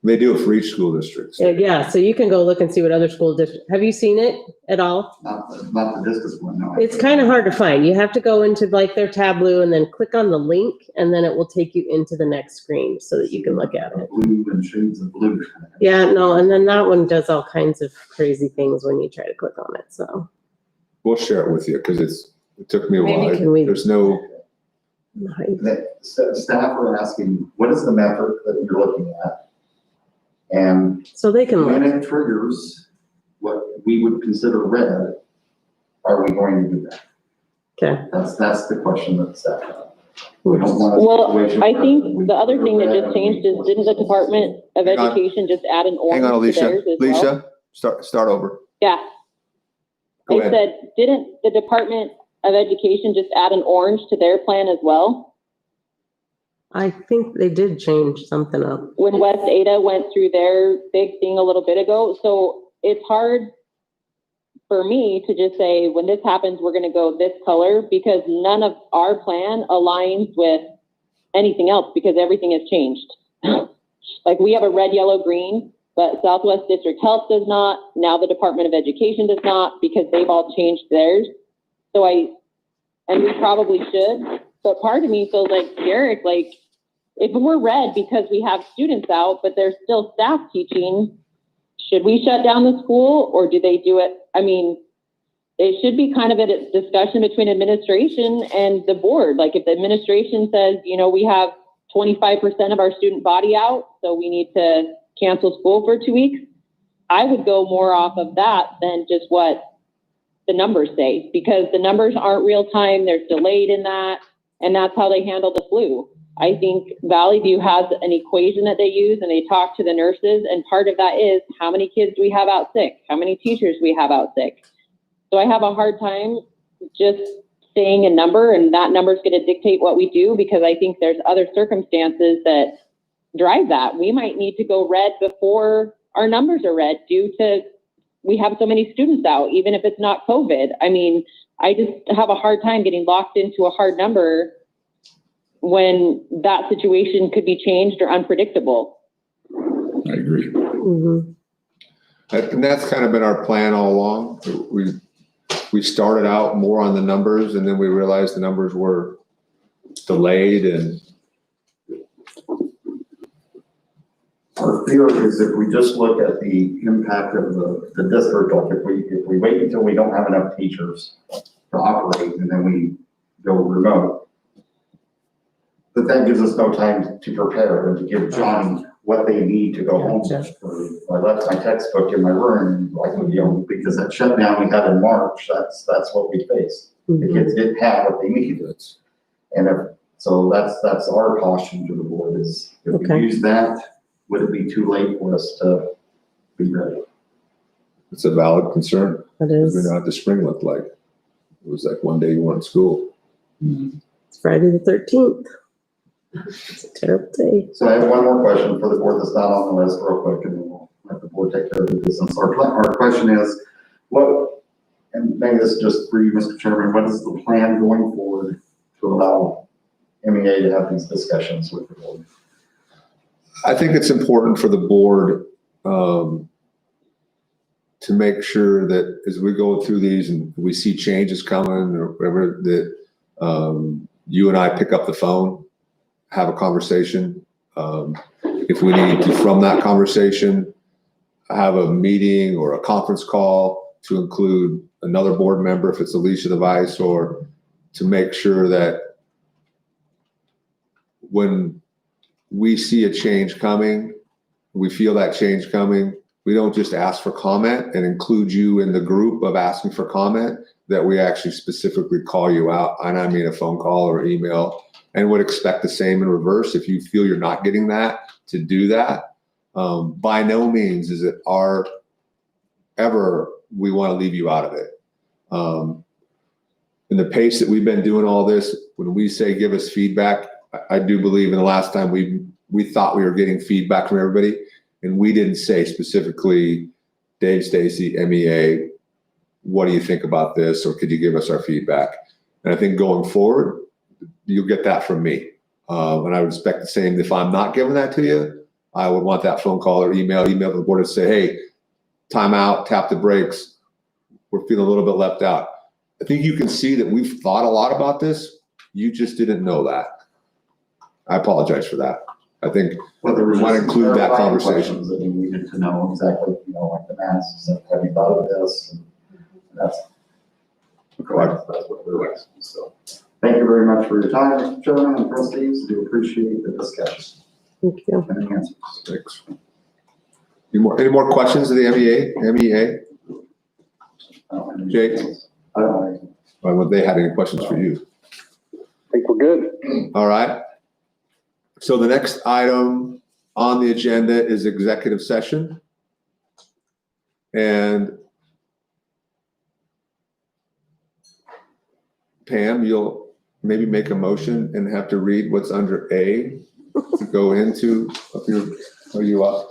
They do it for each school district. Yeah, so you can go look and see what other school districts, have you seen it at all? Not the discus one, no. It's kind of hard to find. You have to go into like their Tableau and then click on the link and then it will take you into the next screen so that you can look at it. Blue and shades of blue. Yeah, no, and then that one does all kinds of crazy things when you try to click on it, so. We'll share it with you because it took me a Maybe while. can we- There's no, Staff are asking, what is the metric that you're looking at? And So they can when look. it triggers what we would consider red, are we going to do that? Okay. That's the question that staff has. We don't want a Well, situation I where think we the other thing that consider just red changed and is, we didn't the Department of Hang on. Education just add an hang on, orange to Alicia. theirs as well? Alicia, start over. Yeah. Go I ahead. said, didn't the Department of Education just add an orange to their plan as well? I think they did change something up. When West Ada went through their big thing a little bit ago. So it's hard for me to just say, when this happens, we're gonna go this color, because none of our plan aligns with anything else, because everything has changed. Like, we have a red, yellow, green, but Southwest District Health does not. Now the Department of Education does not, because they've all changed theirs. So and we probably should, but part of me feels like, Derek, like, if we're red because we have students out, but there's still staff teaching, should we shut down the school, or do they do it? I mean, it should be kind of a discussion between administration and the board. Like, if the administration says, we have 25% of our student body out, so we need to cancel school for 2 weeks, I would go more off of that than just what the numbers say, because the numbers aren't real time. They're delayed in that, and that's how they handle the flu. I think Valley View has an equation that they use, and they talk to the nurses, and part of that is how many kids do we have out sick? How many teachers we have out sick? So I have a hard time just saying a number, and that number is going to dictate what we do, because I think there's other circumstances that drive that. We might need to go red before our numbers are red due to we have so many students out, even if it's not COVID. I mean, I just have a hard time getting locked into a hard number when that situation could be changed or unpredictable. I agree. Mhm. And that's kind of been our plan all along. We started out more on the numbers, and then we realized the numbers were delayed, and Our fear is if we just look at the impact of the district, like if we wait until we don't have enough teachers to operate and then we go remote, that gives us no time to prepare and to give Johnny what they need to go home. Gotcha. I left my textbook in my room, because that shutdown we had in March, that's what we faced. The Mhm. kids didn't have what they needed. And so that's our caution to the board is if we Okay. use that, would it be too late for us to be ready? it's a valid concern. That We is, know what the spring looked like. It was like one day you weren't in school. it's Friday the 13th. It's a terrible day. So I have one more question for the board that's not on the list real quick, and then we'll let the board take care of the business. Our question is, and maybe this is just for you, Mr. Chairman, what is the plan going forward to allow MEA to have these discussions with the board? I think it's important for the board to make sure that as we go through these and we see changes coming or whatever, that you and I pick up the phone, have a conversation. If we need to, from that conversation, have a meeting or a conference call to include another board member, if it's Alicia the Vice, or to make sure that when we see a change coming, we feel that change coming, we don't just ask for comment and include you in the group of asking for comment, that we actually specifically call you out, and I mean a phone call or email, and would expect the same in reverse. If you feel you're not getting that, to do that. By no means is it ever we want to leave you out of it. In the pace that we've been doing all this, when we say give us feedback, I do believe in the last time we thought we were getting feedback from everybody, and we didn't say specifically, Dave, Stacy, MEA, what do you think about this, or could you give us our feedback? And I think going forward, you'll get that from me. And I would expect the same. If I'm not giving that to you, I would want that phone call or email the board and say, hey, time out, tap the brakes. We're feeling a little bit left out. I think you can see that we've thought a lot about this. You just didn't know that. I apologize for that. I think Well, there we was want to just include that clarifying conversation. questions that we needed to know exactly, like the masks, and have you thought of this? And that's correct. That's what we're asking. So, thank you very much for your time, Mr. Chairman and trustees. Do appreciate the discussion Thank you. and the answers. Thanks. Any more questions of the MEA? I don't have any- Jake? I don't have any. Or would they have any questions for you? I think we're good. All right. So the next item on the agenda is executive session. And Pam, you'll maybe make a motion and have to read what's under A to go into, are you up?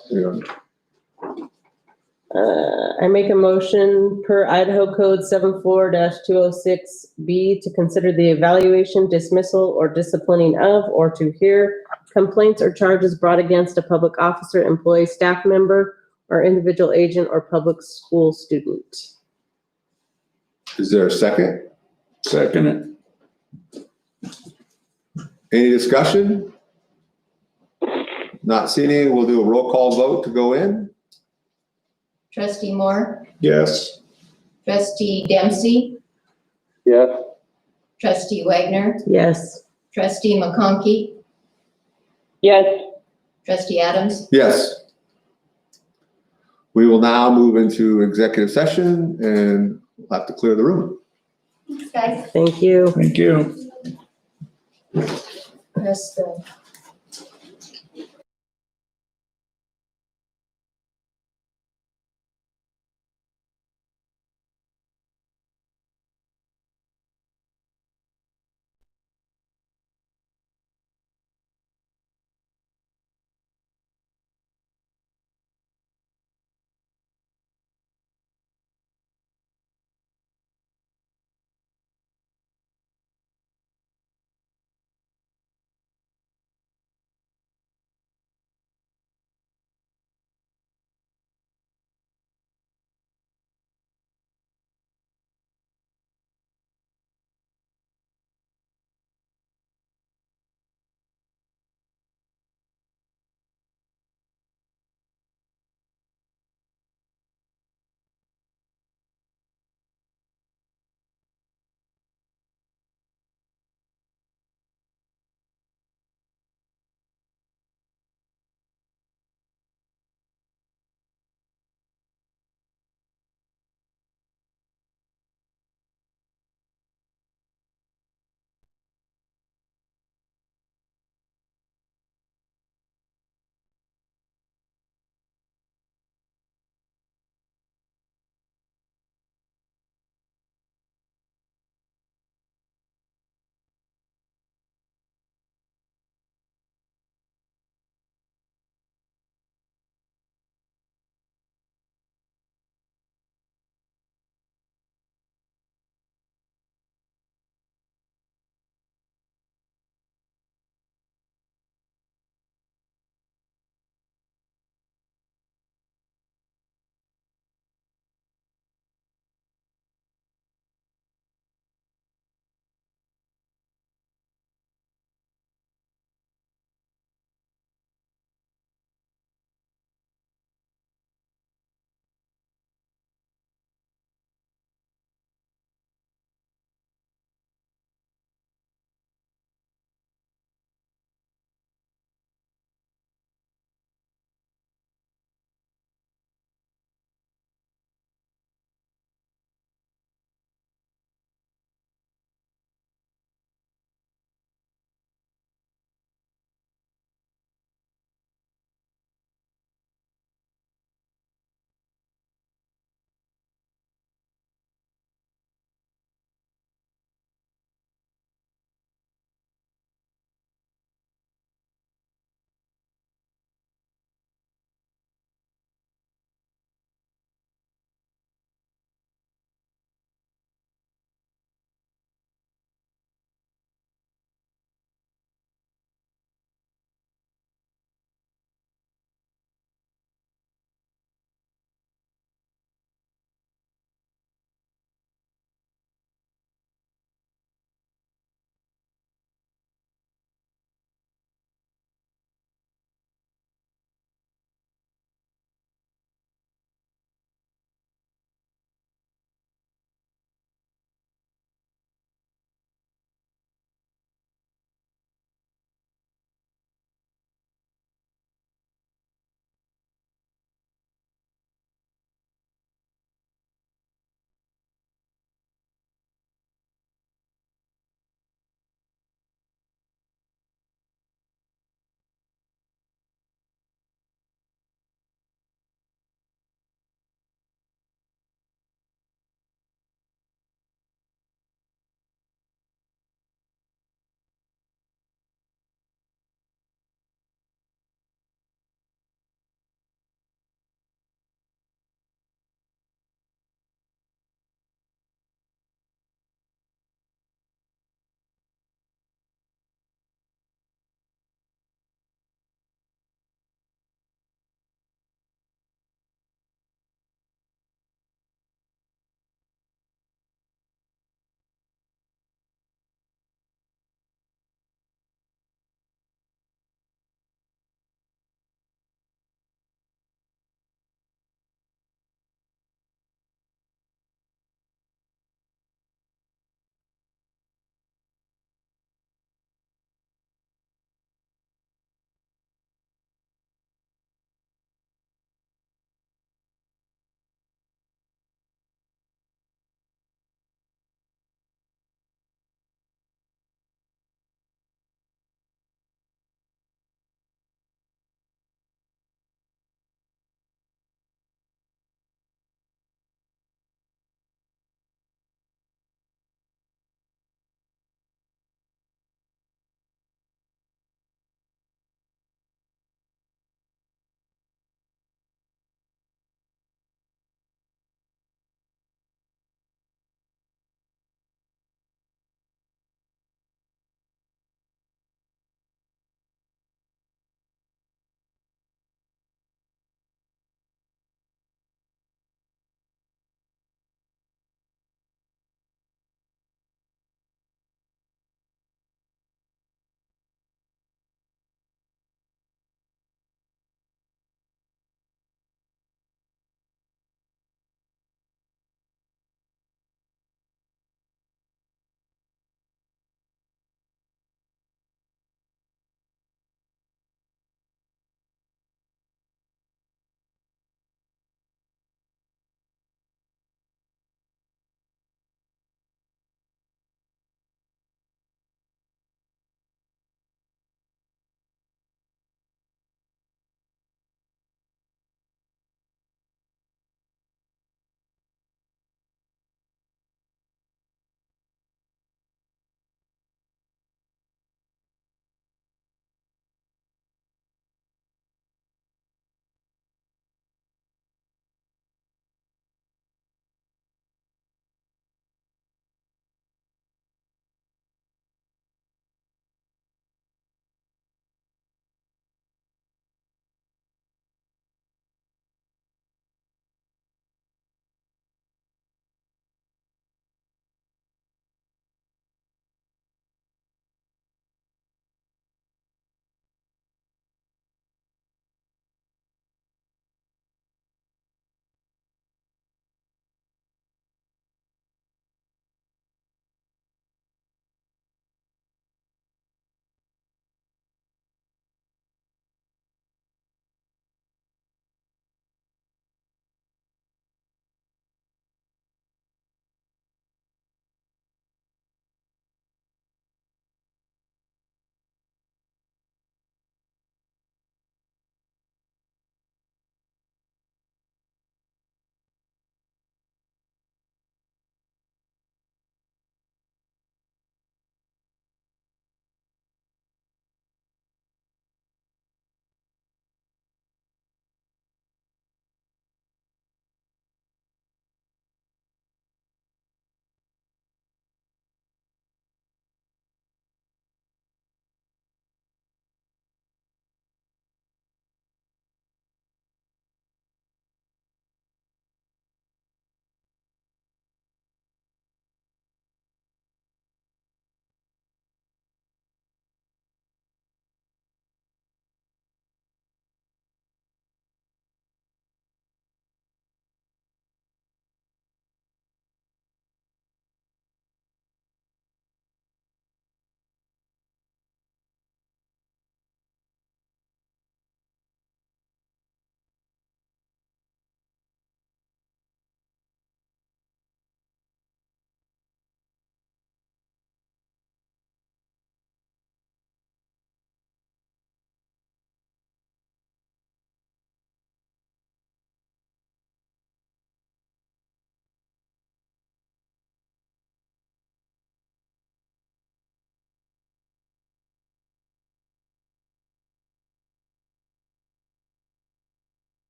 I make a motion per Idaho Code 74-206B to consider the evaluation, dismissal, or disciplining of, or to hear complaints or charges brought against a public officer, employee, staff member, or individual agent or public school student. Is there a second? Second it. Any discussion? Not seeing any, we'll do a roll call vote to go in. Trustee Moore, Yes. trustee Dempsey, Yes. trustee Wagner, Yes. trustee McConkey, Yes. trustee Adams. Yes. We will now move into executive session and we'll have to clear the room. Thanks, guys. Thank you. Thank you. Press the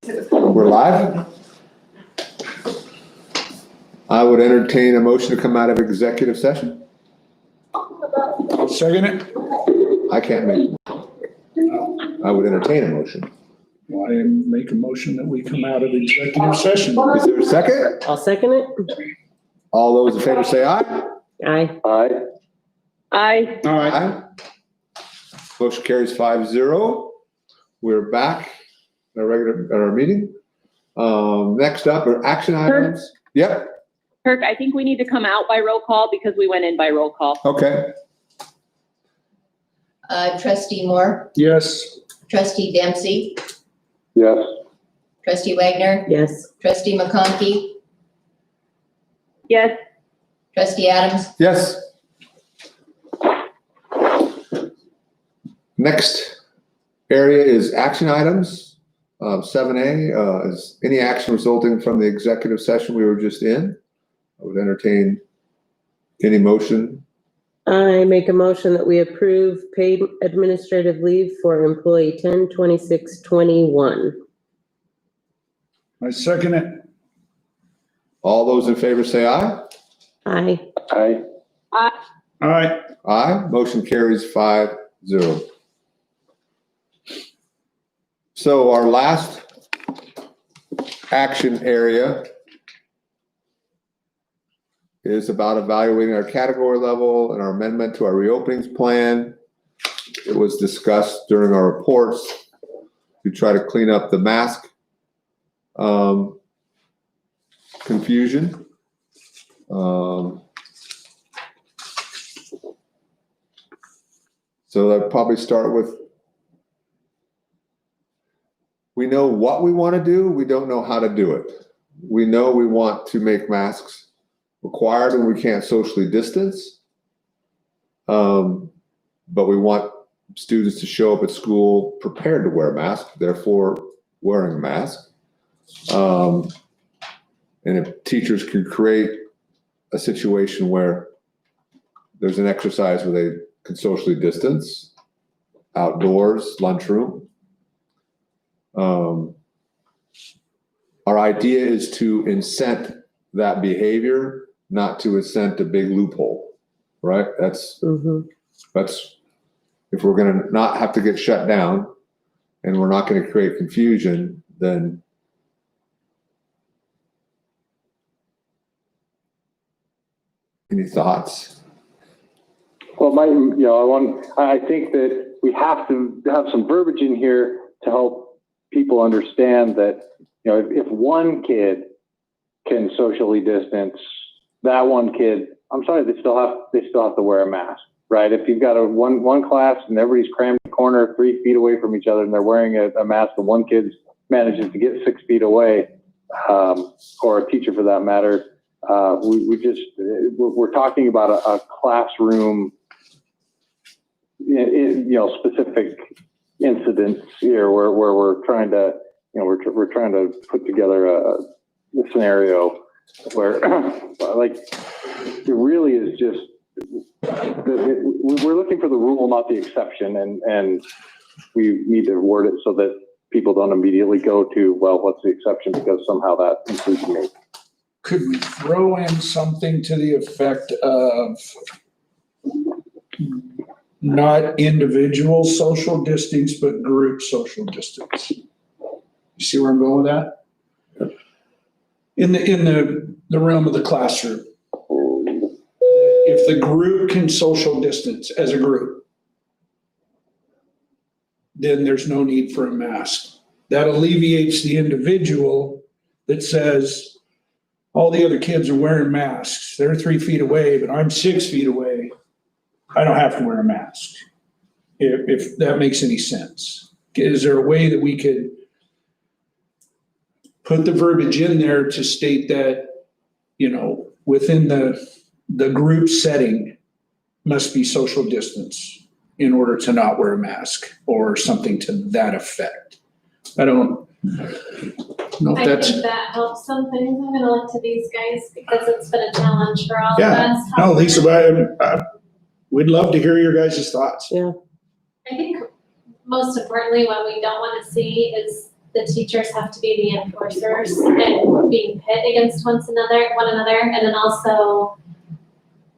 We're live? I would entertain a motion to come out of executive session. I'll second it. I can't make, I would entertain a motion. Well, I make a motion that we come out of executive session. Is there a second? I'll second it. All those in favor say aye. Aye. Aye. Aye. All right. Aye. Motion carries 5-0. We're back at our meeting. Next up are action items. Yep, Kirk, I think we need to come out by roll call because we went in by roll call. okay. Trustee Moore, Yes. trustee Dempsey, Yes. trustee Wagner, Yes. trustee McConkey, Yes. trustee Adams. Yes. Next area is action items. 7A is any action resulting from the executive session we were just in. I would entertain any motion. I make a motion that we approve paid administrative leave for employee 10/26/21. I second it. All those in favor say aye. Aye. Aye. All right. Aye. Motion carries 5-0. So our last action area is about evaluating our category level and our amendment to our reopenings plan. It was discussed during our reports to try to clean up the mask confusion. So I'd probably start with, we know what we want to do, we don't know how to do it. We know we want to make masks required when we can't socially distance. But we want students to show up at school prepared to wear a mask, therefore wearing a mask. And if teachers can create a situation where there's an exercise where they can socially distance, outdoors, lunchroom. Our idea is to incent that behavior, not to incent a big loophole, right? That's if we're going to not have to get shut down and we're not going to create confusion, then any thoughts? Well, I think that we have to have some verbiage in here to help people understand that, if one kid can socially distance, that one kid, I'm sorry, they still have to wear a mask, right? If you've got one class and everybody's crammed in the corner 3 feet away from each other and they're wearing a mask and one kid manages to get 6 feet away, or a teacher for that matter, we're talking about a classroom, specific incidents here where we're trying to, we're trying to put together a scenario where, it really is just, we're looking for the rule, not the exception, and we need to word it so that people don't immediately go to, well, what's the exception, because somehow that includes me. Could we throw in something to the effect of not individual social distance, but group social distance? You see where I'm going with that? In the realm of the classroom, if the group can social distance as a group, then there's no need for a mask. That alleviates the individual that says, all the other kids are wearing masks. They're 3 feet away, but I'm 6 feet away. I don't have to wear a mask. If that makes any sense. Is there a way that we could put the verbiage in there to state that, within the group setting must be social distance in order to not wear a mask or something to that effect? I don't know if I that's. think that helps some things. I'm gonna look to these guys because it's been a challenge for all of Yeah. us. No, Lisa, we'd love to hear your guys' thoughts. Yeah. I think most importantly, what we don't want to see is the teachers have to be the enforcers and being pit against one another, and then also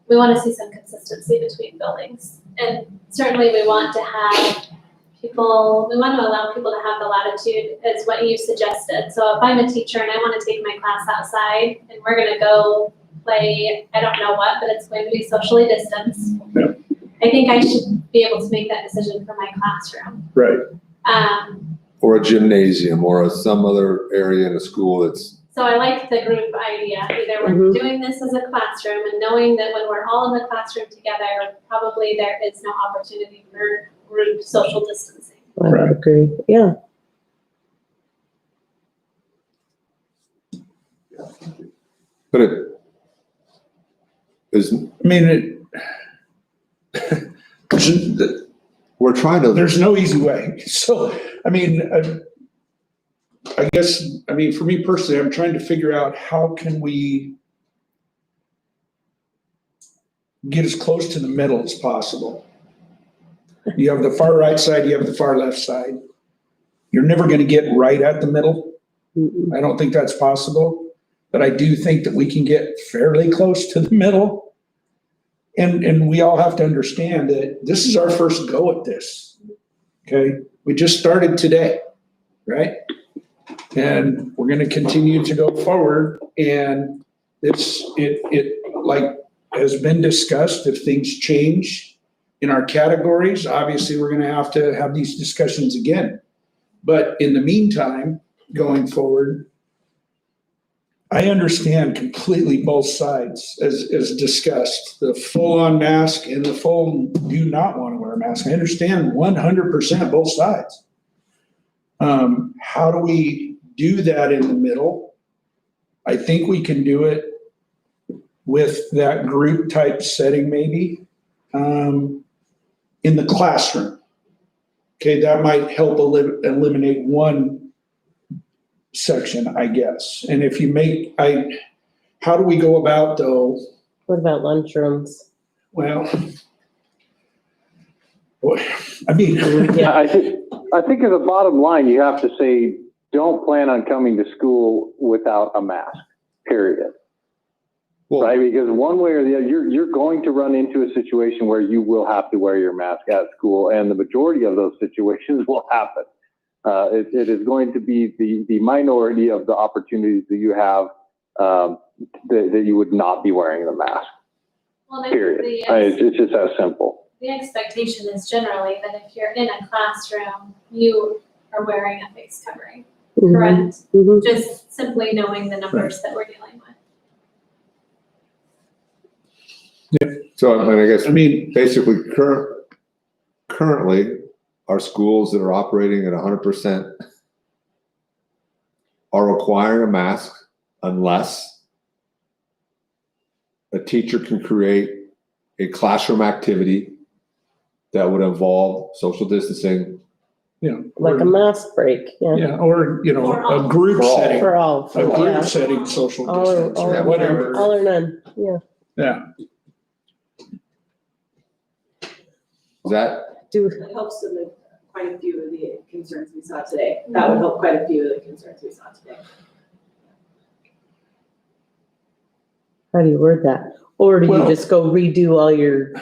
we want to see some consistency between buildings. And certainly we want to have we want to allow people to have the latitude as what you suggested. So if I'm a teacher and I want to take my class outside and we're going to go play, I don't know what, but it's going to be socially distanced. Yeah. I think I should be able to make that decision for my classroom. Right. Or a gymnasium or some other area in a school that's, So I like the group idea. Either we're doing this as a classroom and knowing that when we're all in the classroom together, probably there is no opportunity for group social distancing. I would agree, yeah. but it is, I mean, we're trying to, there's no easy way. So, I mean, I guess, I mean, for me personally, I'm trying to figure out how can we get as close to the middle as possible. You have the far right side, you have the far left side. You're never going to get right at the middle. I don't think that's possible, but I do think that we can get fairly close to the middle. And we all have to understand that this is our first go at this. Okay. We just started today, right? And we're going to continue to go forward. And it like has been discussed, if things change in our categories, obviously we're going to have these discussions again. But in the meantime, going forward, I understand completely both sides as discussed, the full-on mask and the full do not want to wear a mask. I understand 100% both sides. How do we do that in the middle? I think we can do it with that group type setting maybe in the classroom. Okay, that might help eliminate one section, I guess. And if you how do we go about though? What about lunchrooms? Well, I mean, Yeah. I think as a bottom line, you have to say, don't plan on coming to school without a mask, period. well, Right? Because one way or the other, you're going to run into a situation where you will have to wear your mask at school, and the majority of those situations will happen. It is going to be the minority of the opportunities that you have that you would not be wearing the mask, Well, period. It's just that simple. the expectation is generally that if you're in a classroom, you are wearing a face covering, correct? Mhm. Just simply knowing the numbers that we're dealing with. so I mean, I guess, I mean, basically currently, our schools that are operating at 100% are requiring a mask unless a teacher can create a classroom activity that would involve social distancing. Like a mask break, yeah. yeah, or, you know, For all. a group For all. setting, For all, a group yeah. setting, social All or, distance, all or or whatever. none, all or none, yeah. Yeah. That, It helps in quite a few of the concerns we saw today. That would help quite a few of the concerns we saw today. How do you word that? Or do you Well- just go redo all your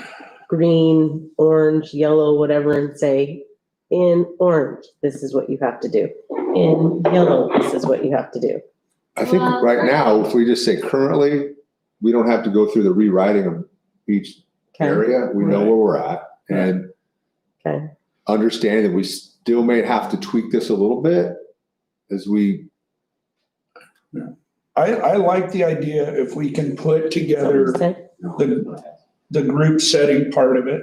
green, orange, yellow, whatever, and say, in orange, this is what you have to do. In yellow, this is what you have to do. I think Well, right now, if we just say currently, we don't have to go through the rewriting of each Okay. area. We know Right. where we're at. And Okay. understand that we still may have to tweak this a little bit as we, I like the idea if we can put together Something to say? the group setting part of it.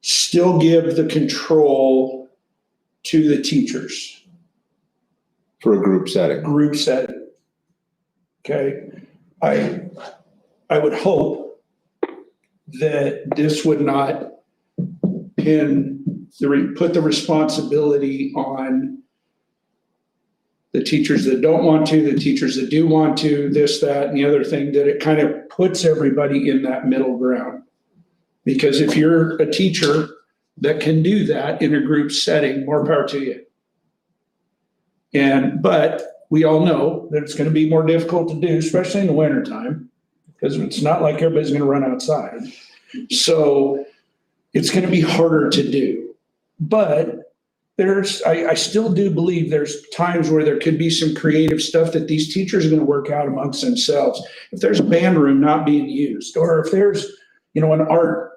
Still give the control to the teachers, for a group setting. group setting. Okay, I would hope that this would not put the responsibility on the teachers that don't want to, the teachers that do want to, this, that, and the other thing, that it kind of puts everybody in that middle ground. Because if you're a teacher that can do that in a group setting, more power to you. But we all know that it's gonna be more difficult to do, especially in the wintertime, because it's not like everybody's gonna run outside. So it's gonna be harder to do. But I still do believe there's times where there could be some creative stuff that these teachers are gonna work out amongst themselves. If there's a band room not being used, or if there's, an art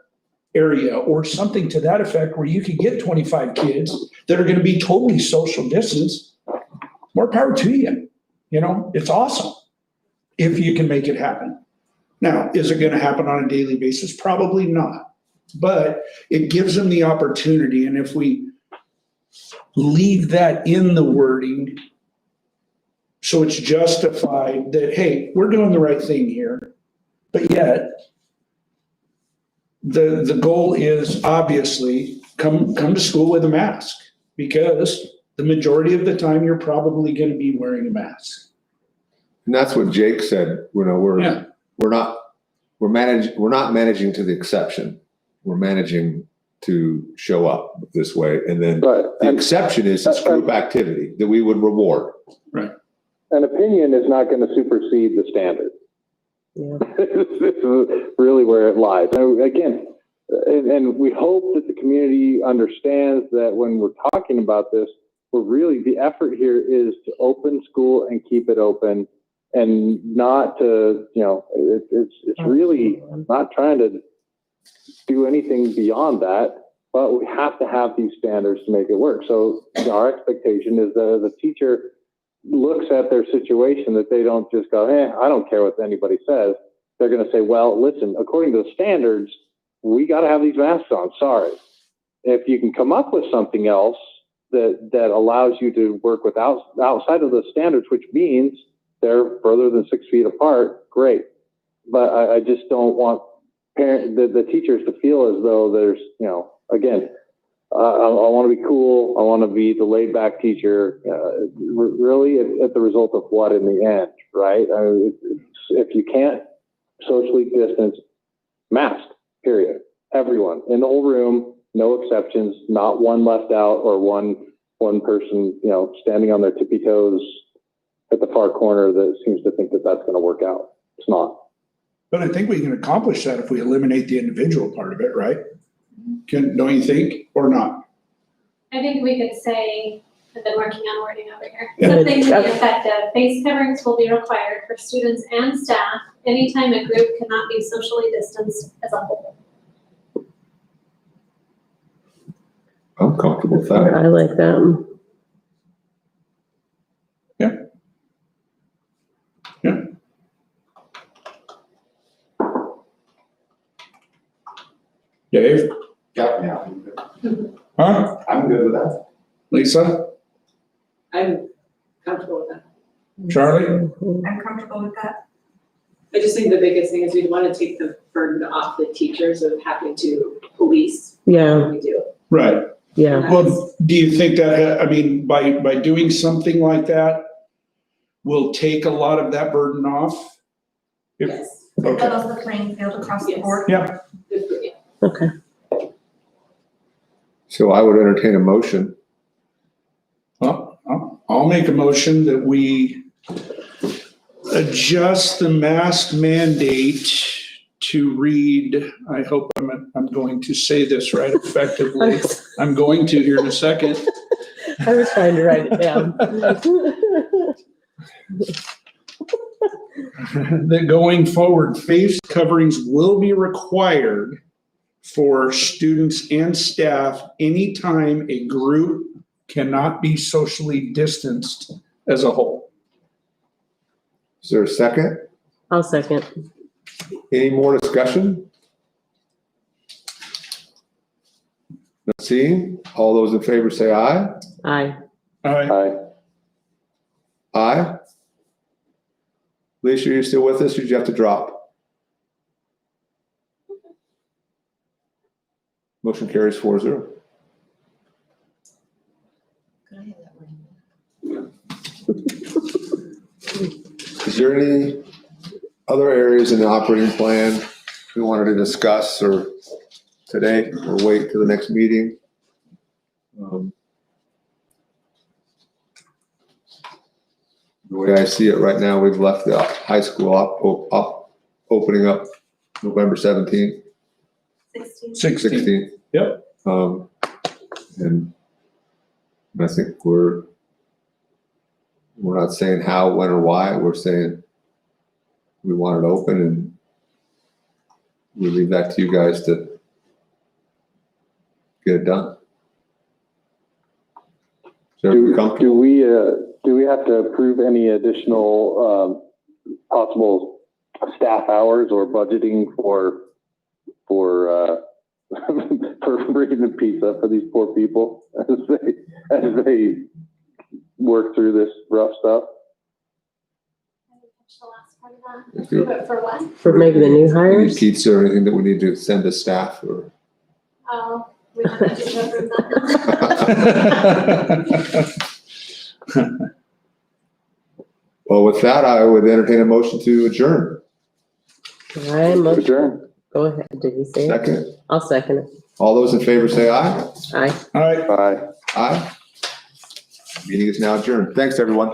area or something to that effect where you could get 25 kids that are gonna be totally social distance, more power to you. It's awesome if you can make it happen. Now, is it gonna happen on a daily basis? Probably not. But it gives them the opportunity, and if we leave that in the wording so it's justified that, hey, we're doing the right thing here, but yet the goal is obviously come to school with a mask, because the majority of the time you're probably going to be wearing a mask. And that's what Jake said, Yeah. we're not managing to the exception. We're managing to show up this way. And then Right. the exception is this group activity that we would reward. An opinion is not going to supersede the standard. Yeah. This is really where it lies. Now, again, and we hope that the community understands that when we're talking about this, the effort here is to open school and keep it open, and not to, it's really not trying to do anything beyond that, but we have to have these standards to make it work. So our expectation is that the teacher looks at their situation, that they don't just go, I don't care what anybody says. They're going to say, well, listen, according to the standards, we got to have these masks on. Sorry. If you can come up with something else that allows you to work outside of the standards, which means they're further than 6 feet apart, great. But I just don't want the teachers to feel as though there's, again, I want to be cool. I want to be the laid back teacher. Really, at the result of what in the end, right? If you can't socially distance, mask, period. Everyone in the whole room, no exceptions, not one left out or one person, standing on their tippy toes at the far corner that seems to think that that's going to work out. It's not. But I think we can accomplish that if we eliminate the individual part of it, right? Don't you think, or not? I think we could say, I've been working on wording over here, Yeah. something to the effect of face coverings will be required for students and staff anytime a group cannot be socially distanced as a whole. I'm comfortable with that. I like that. Dave? Yeah. Huh? I'm good with that. Lisa? I'm comfortable with that. Charlie? I'm comfortable with that. I just think the biggest thing is we'd want to take the burden off the teachers of having to police Yeah, what we do. Right. yeah. Well, do you think that, by doing something like that, will take a lot of that burden off? Yes. Okay. Levels the playing field across the Yes. board. Yeah. Good for you. Okay. So I would entertain a motion. Well, I'll make a motion that we adjust the mask mandate to read, I hope I'm going to say this right effectively. I'm going to here in a second. I was trying to write it down. That going forward, face coverings will be required for students and staff anytime a group cannot be socially distanced as a whole. Is there a second? I'll second. Any more discussion? Not seeing. All those in favor say aye. Aye. All right. Aye. Lisa, are you still with us, or did you have to drop? Motion carries 4-0. Is there any other areas in the operating plan we wanted to discuss or today, or wait till the next meeting? The way I see it right now, we've left the high school opening up November 17th, 16. 16th. Yep. And I think we're not saying how, when, or why. We're saying we want it open, and we leave that to you guys to get it done. So everybody comfortable? Do we have to approve any additional, possible staff hours or budgeting for bringing the pizza for these poor people as they work through this rough stuff? I didn't catch the last part of that. If you- But for what? For maybe the new We need hires? pizza or anything that we need to send to staff or? Oh, we have to just approve that. Well, with that, I would entertain a motion to adjourn. Adjourn. Go ahead, did you say it? Second, I'll second it. all those in favor say aye. Aye. All right. Bye. Aye. Meeting is now adjourned. Thanks, everyone.